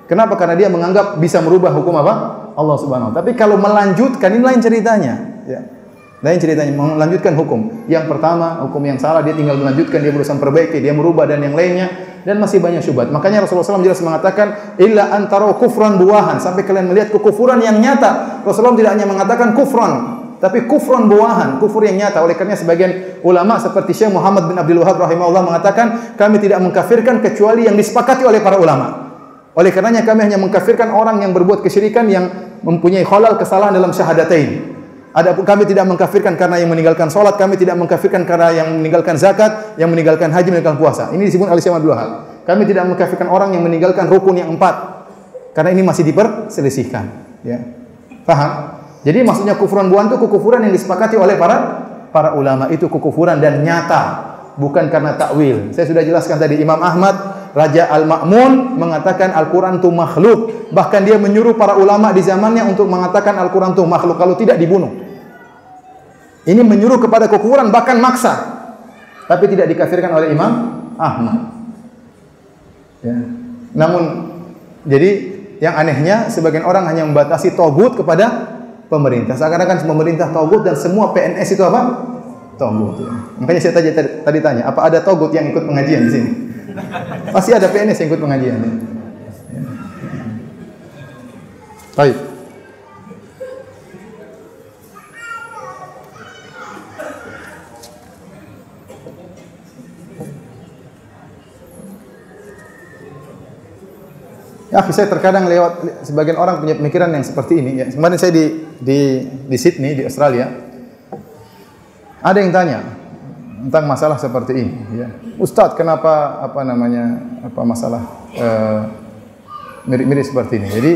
Kenapa? Karena dia menganggap bisa merubah hukum apa? Allah Subhanahu wa taala. Tapi kalau melanjutkan ini lain ceritanya, ya. Lain ceritanya melanjutkan hukum. Yang pertama, hukum yang salah dia tinggal melanjutkan, dia berusaha perbaiki, dia merubah dan yang lainnya dan masih banyak syubhat. Makanya Rasulullah SAW jelas mengatakan illa antara kufran buahan, sampai kalian melihat kekufuran yang nyata. Rasulullah tidak hanya mengatakan kufran, tapi kufran buahan, kufur yang nyata. Oleh karena sebagian ulama seperti Syekh Muhammad bin Abdul Wahab rahimahullah mengatakan kami tidak mengkafirkan kecuali yang disepakati oleh para ulama. Oleh karenanya kami hanya mengkafirkan orang yang berbuat kesyirikan yang mempunyai khalal kesalahan dalam syahadatain. Adapun kami tidak mengkafirkan karena yang meninggalkan salat, kami tidak mengkafirkan karena yang meninggalkan zakat, yang meninggalkan haji, meninggalkan puasa. Ini disebut oleh Syekh Abdul Wahab. Kami tidak mengkafirkan orang yang meninggalkan rukun yang 4. Karena ini masih diperselisihkan, ya. Paham? Jadi maksudnya kufuran buan itu kekufuran yang disepakati oleh para ulama, itu kekufuran dan nyata, bukan karena takwil. Saya sudah jelaskan tadi Imam Ahmad Raja Al-Ma'mun mengatakan Al-Quran itu makhluk. Bahkan dia menyuruh para ulama di zamannya untuk mengatakan Al-Quran itu makhluk kalau tidak dibunuh. Ini menyuruh kepada kekufuran, bahkan maksa. Tapi tidak dikafirkan oleh Imam Ahmad. Ya. Namun, jadi yang anehnya sebagian orang hanya membatasi togut kepada pemerintah. Seakan-akan pemerintah togut dan semua PNS itu apa? Togut. Ya. Makanya saya tadi tanya, apa ada togut yang ikut pengajian di sini? Pasti ada PNS yang ikut pengajian. Ya. Baik. Ya, saya terkadang lewat sebagian orang punya pemikiran yang seperti ini. Ya, kemarin saya di Sydney di Australia, ada yang tanya tentang masalah seperti ini. Ya. Ustadz, kenapa masalah mirip-mirip seperti ini? Jadi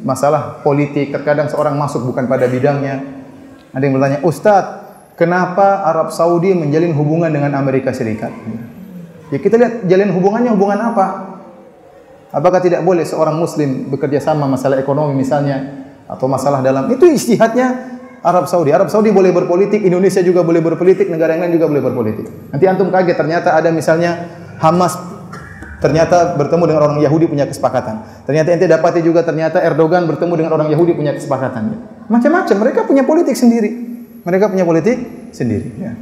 masalah politik terkadang seorang masuk bukan pada bidangnya. Ada yang bertanya, Ustadz, kenapa Arab Saudi menjalin hubungan dengan Amerika Serikat? Ya kita lihat jalin hubungannya hubungan apa? Apakah tidak boleh seorang muslim bekerja sama masalah ekonomi misalnya atau masalah dalam itu ijtihadnya Arab Saudi. Arab Saudi boleh berpolitik, Indonesia juga boleh berpolitik, negara yang lain juga boleh berpolitik. Nanti antum kaget ternyata ada misalnya Hamas ternyata bertemu dengan orang Yahudi punya kesepakatan. Ternyata ente dapati juga ternyata Erdogan bertemu dengan orang Yahudi punya kesepakatan. Macam-macam, mereka punya politik sendiri. Mereka punya politik sendiri, ya.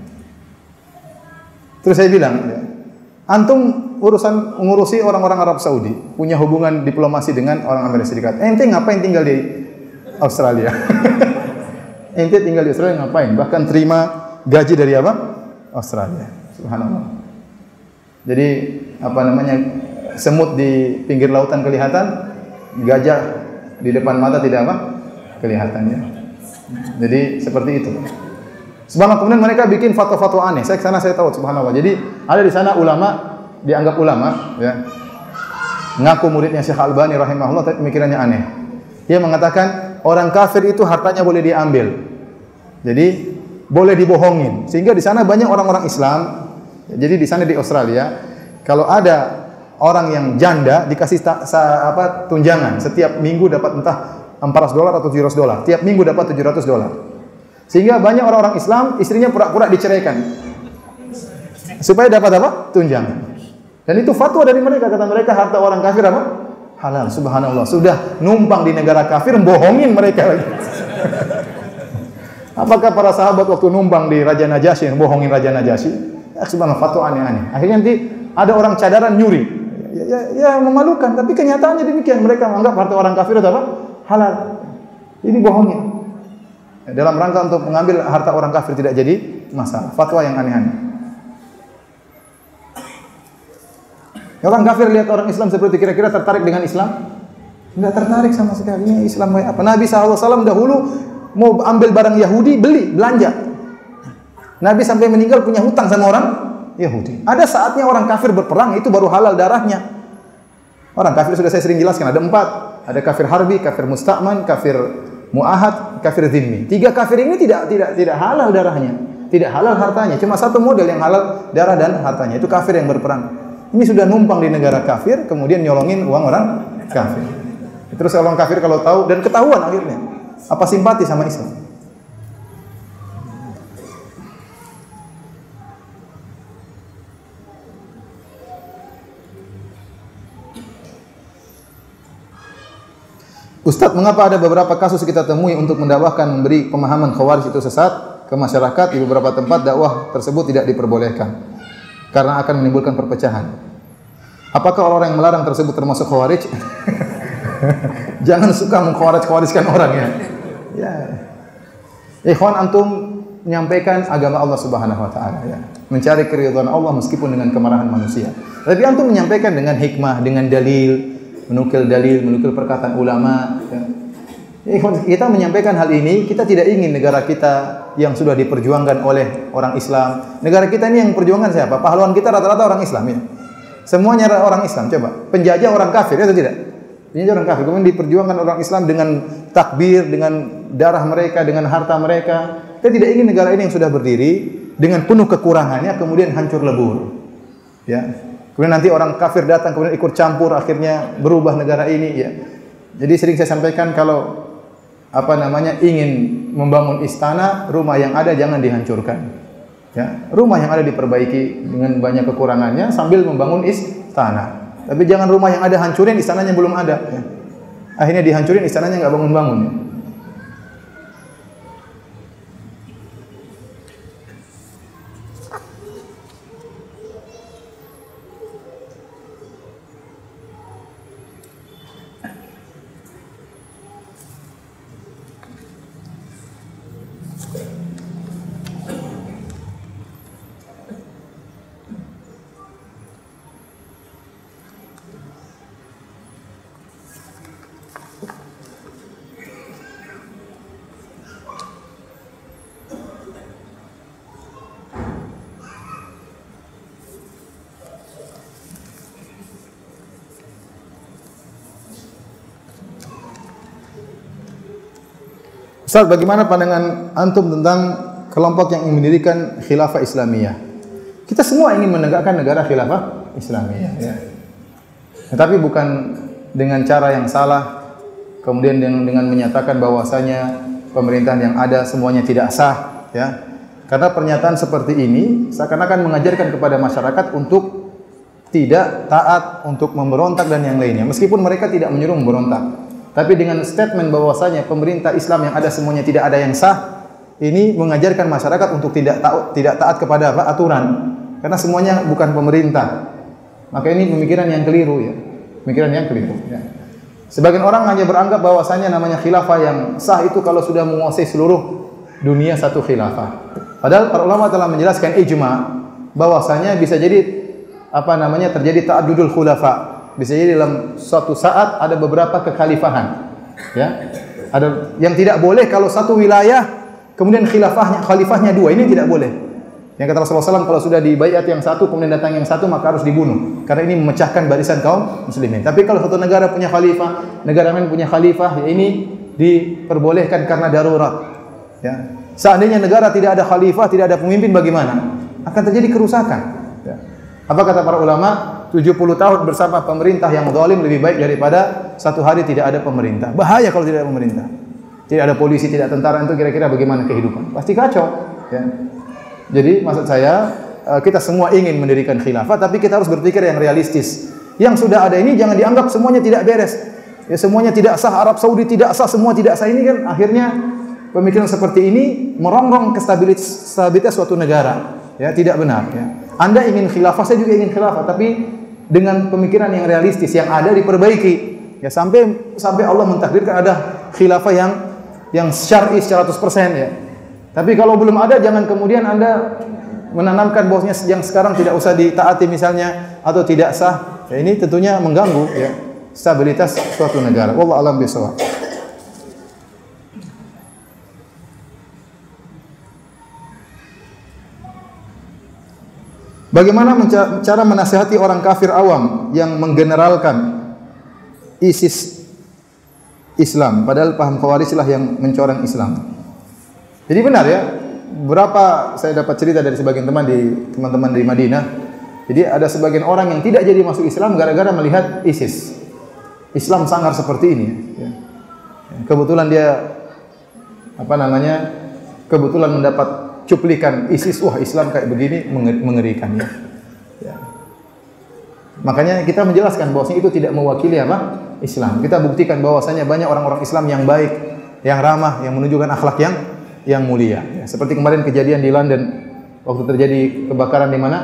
Terus saya bilang, ya, antum ngurusi orang-orang Arab Saudi, punya hubungan diplomasi dengan orang Amerika Serikat. Ente ngapain tinggal di Australia. Ente tinggal di Australia ngapain? Bahkan terima gaji dari apa? Australia. Subhanallah. Jadi apa namanya? Semut di pinggir lautan kelihatan, gajah di depan mata tidak apa? Kelihatan ya. Jadi seperti itu. Subhanallah, kemudian mereka bikin fatwa-fatwa aneh. Saya ke sana saya tahu subhanallah. Jadi ada di sana ulama, dianggap ulama ya. Ngaku muridnya Syekh Albani rahimahullah, tapi pemikirannya aneh. Dia mengatakan orang kafir itu hartanya boleh diambil. Jadi boleh dibohongin. Sehingga di sana banyak orang-orang Islam. Jadi di sana di Australia kalau ada orang yang janda dikasih tunjangan, setiap minggu dapat entah $400 atau $700. Tiap minggu dapat $700. Sehingga banyak orang-orang Islam istrinya pura-pura diceraikan supaya dapat apa? Tunjangan. Dan itu fatwa dari mereka, kata mereka harta orang kafir apa? Halal. Subhanallah. Sudah numpang di negara kafir, bohongin mereka lagi. Apakah para sahabat waktu numpang di Raja Najasyi bohongin Raja Najasyi? Ya, subhanallah, fatwa aneh-aneh. Akhirnya nanti ada orang cadaran nyuri. Ya memalukan, tapi kenyataannya demikian. Mereka menganggap harta orang kafir itu apa? Halal. Ini bohongin. Dalam rangka untuk mengambil harta orang kafir tidak jadi masalah. Fatwa yang aneh-aneh. Orang kafir lihat orang Islam seperti kira-kira tertarik dengan Islam? Enggak tertarik sama sekali. Ini Islam apa? Nabi SAW dahulu mau ambil barang Yahudi, beli, belanja. Nabi sampai meninggal punya hutang sama orang Yahudi. Ada saatnya orang kafir berperang, itu baru halal darahnya. Orang kafir sudah saya sering jelaskan, ada 4. Ada kafir harbi, kafir musta'man, kafir mu'ahad, kafir zimmi. 3 kafir ini tidak halal darahnya, tidak halal hartanya. Cuma satu model yang halal darah dan hartanya, itu kafir yang berperang. Ini sudah numpang di negara kafir, kemudian nyolongin uang orang kafir. Terus orang kafir kalau tahu dan ketahuan akhirnya, apa simpati sama Islam? Ustaz, mengapa ada beberapa kasus kita temui untuk mendakwahkan memberi pemahaman Khawarij itu sesat ke masyarakat, di beberapa tempat dakwah tersebut tidak diperbolehkan karena akan menimbulkan perpecahan. Apakah orang yang melarang tersebut termasuk Khawarij? Jangan suka mengkhawarij-khawarijkan orang ya. Ya. Ikhwan, antum menyampaikan agama Allah Subhanahu wa taala ya. Mencari keridhaan Allah meskipun dengan kemarahan manusia. Tapi antum menyampaikan dengan hikmah, dengan dalil, menukil perkataan ulama ya. Kita menyampaikan hal ini, kita tidak ingin negara kita yang sudah diperjuangkan oleh orang Islam. Negara kita ini yang perjuangan siapa? Pahlawan kita rata-rata orang Islam ya. Semuanya orang Islam. Coba, penjajah orang kafir ya atau tidak? Penjajah orang kafir, kemudian diperjuangkan orang Islam dengan takbir, dengan darah mereka, dengan harta mereka. Kita tidak ingin negara ini yang sudah berdiri dengan penuh kekurangannya kemudian hancur lebur. Ya. Kemudian nanti orang kafir datang kemudian ikut campur, akhirnya berubah negara ini ya. Jadi sering saya sampaikan kalau ingin membangun istana, rumah yang ada jangan dihancurkan. Ya, rumah yang ada diperbaiki dengan banyak kekurangannya sambil membangun istana. Tapi jangan rumah yang ada hancurin, istananya belum ada ya. Akhirnya dihancurin, istananya enggak bangun-bangun ya. Ustaz, bagaimana pandangan antum tentang kelompok yang ingin mendirikan khilafah Islamiyah? Kita semua ingin menegakkan negara khilafah Islamiyah ya. Tetapi bukan dengan cara yang salah, kemudian dengan menyatakan bahwasanya pemerintahan yang ada semuanya tidak sah ya. Karena pernyataan seperti ini seakan-akan mengajarkan kepada masyarakat untuk tidak taat, untuk memberontak dan yang lainnya. Meskipun mereka tidak menyuruh memberontak. Tapi dengan statement bahwasanya pemerintah Islam yang ada semuanya tidak ada yang sah, ini mengajarkan masyarakat untuk tidak taat kepada aturan. Karena semuanya bukan pemerintah. Maka ini pemikiran yang keliru ya. Pemikiran yang keliru ya. Sebagian orang hanya beranggap bahwasanya namanya khilafah yang sah itu kalau sudah menguasai seluruh dunia satu khilafah. Padahal para ulama telah menjelaskan ijma bahwasanya bisa jadi terjadi ta'addudul khulafa. Bisa jadi dalam suatu saat ada beberapa kekhalifahan. Ya. Ada yang tidak boleh kalau satu wilayah kemudian khalifahnya dua, ini tidak boleh. Yang kata Rasulullah SAW, kalau sudah di baiat yang satu kemudian datang yang satu maka harus dibunuh karena ini memecahkan barisan kaum muslimin. Tapi kalau satu negara punya khalifah, negara lain punya khalifah, ya ini diperbolehkan karena darurat. Ya. Seandainya negara tidak ada khalifah, tidak ada pemimpin, bagaimana? Akan terjadi kerusakan. Ya. Apa kata para ulama? 70 tahun bersama pemerintah yang zalim lebih baik daripada satu hari tidak ada pemerintah. Bahaya kalau tidak ada pemerintah. Tidak ada polisi, tidak tentara, itu kira-kira bagaimana kehidupan? Pasti kacau. Ya. Jadi maksud saya, kita semua ingin mendirikan khilafah, tapi kita harus berpikir yang realistis. Yang sudah ada ini jangan dianggap semuanya tidak beres. Ya, semuanya tidak sah, Arab Saudi tidak sah, semua tidak sah. Ini kan akhirnya pemikiran seperti ini merongrong stabilitas suatu negara. Ya, tidak benar. Ya. Anda ingin khilafah, saya juga ingin khilafah, tapi dengan pemikiran yang realistis, yang ada diperbaiki. Ya, sampai Allah mentakdirkan ada khilafah yang syar'i 100% ya. Tapi kalau belum ada, jangan kemudian Anda menanamkan bahwasanya yang sekarang tidak usah ditaati misalnya atau tidak sah. Ya, ini tentunya mengganggu ya stabilitas suatu negara. Wallahu a'lam bishawab. Bagaimana cara menasihati orang kafir awam yang menggeneralkan ISIS Islam, padahal paham Khawarij lah yang mencoreng Islam. Jadi benar ya, berapa saya dapat cerita dari sebagian teman-teman di Madinah. Jadi ada sebagian orang yang tidak jadi masuk Islam gara-gara melihat ISIS. Islam sangar seperti ini. Ya. Kebetulan dia kebetulan mendapat cuplikan ISIS, wah Islam kayak begini, mengerikan ya. Ya. Makanya kita menjelaskan bahwasanya itu tidak mewakili Islam. Kita buktikan bahwasanya banyak orang-orang Islam yang baik, yang ramah, yang menunjukkan akhlak yang mulia. Ya. Seperti kemarin kejadian di London waktu terjadi kebakaran di mana?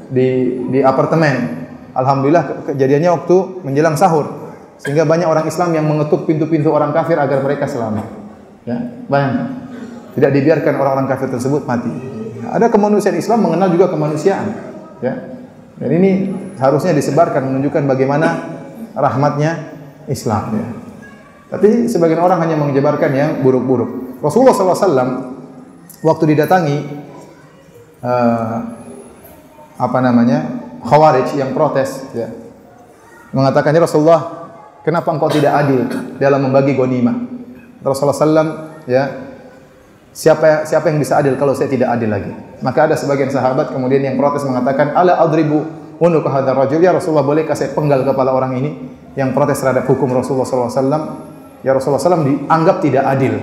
Di apartemen. Alhamdulillah kejadiannya waktu menjelang sahur, sehingga banyak orang Islam yang mengetuk pintu-pintu orang kafir agar mereka selamat. Ya, bayangkan. Tidak dibiarkan orang-orang kafir tersebut mati. Ada kemanusiaan Islam mengenal juga kemanusiaan. Ya. Dan ini harusnya disebarkan menunjukkan bagaimana rahmatnya Islam. Ya. Tapi sebagian orang hanya menyebarkan yang buruk-buruk. Rasulullah SAW waktu didatangi Khawarij yang protes, ya, mengatakannya Rasulullah, kenapa engkau tidak adil dalam membagi ghanimah? Rasulullah SAW, ya, siapa yang bisa adil kalau saya tidak adil lagi? Maka ada sebagian sahabat kemudian yang protes mengatakan, ala adribu unuka hadzal rajul, ya Rasulullah, bolehkah saya penggal kepala orang ini yang protes terhadap hukum Rasulullah SAW? Ya Rasulullah SAW dianggap tidak adil.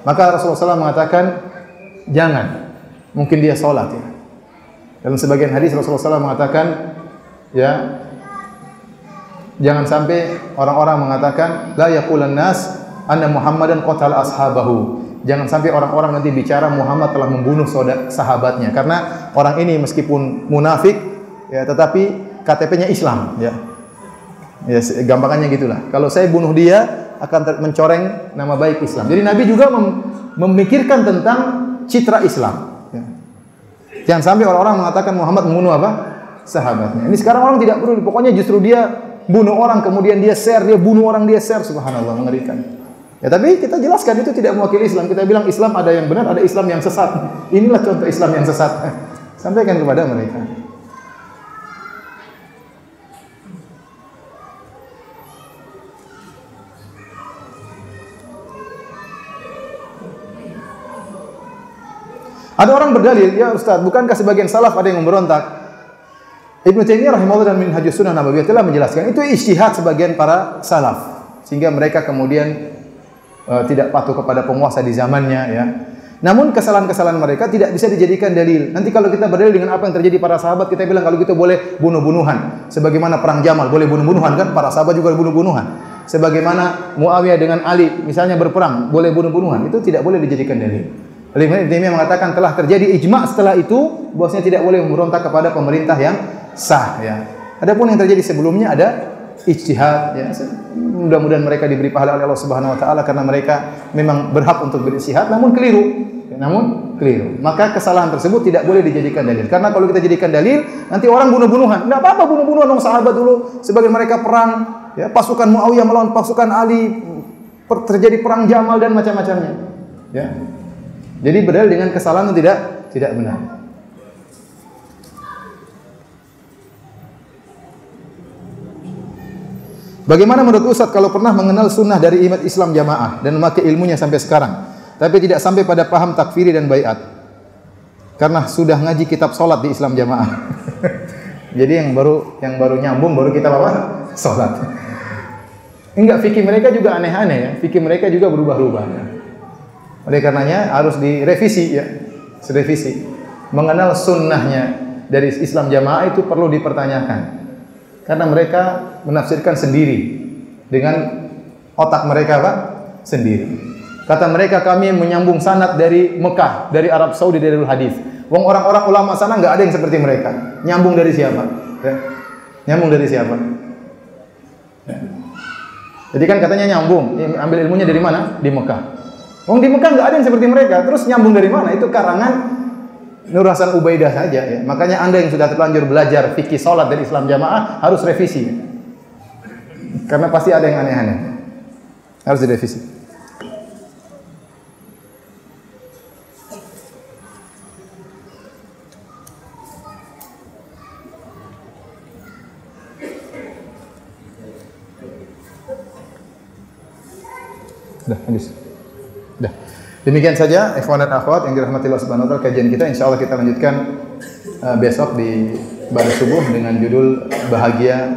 Maka Rasulullah SAW mengatakan, jangan, mungkin dia sholat ya. Dalam sebagian hadis Rasulullah SAW mengatakan, ya, jangan sampai orang-orang mengatakan, la yaqulan nas anna Muhammadan qatala ashabahu. Jangan sampai orang-orang nanti bicara Muhammad telah membunuh sahabatnya, karena orang ini meskipun munafik ya tetapi KTP-nya Islam ya. Ya gampangannya gitulah. Kalau saya bunuh dia akan mencoreng nama baik Islam. Jadi Nabi juga memikirkan tentang citra Islam. Ya. Jangan sampai orang-orang mengatakan Muhammad membunuh sahabatnya. Ini sekarang orang tidak perlu, pokoknya justru dia bunuh orang kemudian dia share, dia bunuh orang dia share, subhanallah, mengerikan. Ya tapi kita jelaskan itu tidak mewakili Islam. Kita bilang Islam ada yang benar, ada Islam yang sesat. Inilah contoh Islam yang sesat. Sampaikan kepada mereka. Ada orang berdalil, ya Ustaz, bukankah sebagian salaf ada yang memberontak? Ibnu Taimiyah rahimahullah dan Minhajus Sunnah Nabawiyah telah menjelaskan itu ijtihad sebagian para salaf, sehingga mereka kemudian tidak patuh kepada penguasa di zamannya ya. Namun kesalahan-kesalahan mereka tidak bisa dijadikan dalil. Nanti kalau kita berdalil dengan apa yang terjadi para sahabat, kita bilang kalau gitu boleh bunuh-bunuhan. Sebagaimana perang Jamal boleh bunuh-bunuhan kan? Para sahabat juga bunuh-bunuhan. Sebagaimana Muawiyah dengan Ali misalnya berperang, boleh bunuh-bunuhan. Itu tidak boleh dijadikan dalil. Ibnu Taimiyah mengatakan telah terjadi ijma setelah itu bahwasanya tidak boleh memberontak kepada pemerintah yang sah ya. Adapun yang terjadi sebelumnya ada ijtihad ya. Mudah-mudahan mereka diberi pahala oleh Allah Subhanahu wa taala karena mereka memang berhak untuk berijtihad namun keliru. Maka kesalahan tersebut tidak boleh dijadikan dalil. Karena kalau kita jadikan dalil, nanti orang bunuh-bunuhan. Enggak apa-apa bunuh-bunuhan dong sahabat dulu sebagai mereka perang ya, pasukan Muawiyah melawan pasukan Ali, terjadi perang Jamal dan macam-macamnya. Ya. Jadi berdalil dengan kesalahan itu tidak benar. Bagaimana menurut Ustaz kalau pernah mengenal sunnah dari iman Islam jamaah dan memakai ilmunya sampai sekarang, tapi tidak sampai pada paham takfiri dan baiat? Karena sudah ngaji kitab salat di Islam jamaah. Jadi yang baru nyambung baru kita apa? Salat. Enggak, fikih mereka juga aneh-aneh ya. Fikih mereka juga berubah-ubah. Oleh karenanya harus direvisi ya. Direvisi. Mengenal sunnahnya dari Islam jamaah itu perlu dipertanyakan. Karena mereka menafsirkan sendiri dengan otak mereka apa? Sendiri. Kata mereka kami menyambung sanad dari Mekah, dari Arab Saudi, dari hadis. Wong orang-orang ulama sana enggak ada yang seperti mereka. Nyambung dari siapa? Ya. Nyambung dari siapa? Ya. Jadi kan katanya nyambung, ambil ilmunya dari mana? Di Mekah. Wong di Mekah enggak ada yang seperti mereka. Terus nyambung dari mana? Itu karangan Nur Hasan Ubaidah saja ya. Makanya Anda yang sudah terlanjur belajar fikih salat dari Islam jamaah harus revisi. Karena pasti ada yang aneh-aneh. Harus direvisi. Dah, habis. Dah. Demikian saja ikhwan dan akhwat yang dirahmati Allah Subhanahu wa taala, kajian kita insyaallah kita lanjutkan besok di pada subuh dengan judul bahagia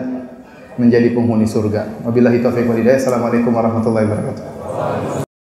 menjadi penghuni surga. Wabillahi taufiq wal hidayah. Assalamualaikum warahmatullahi wabarakatuh.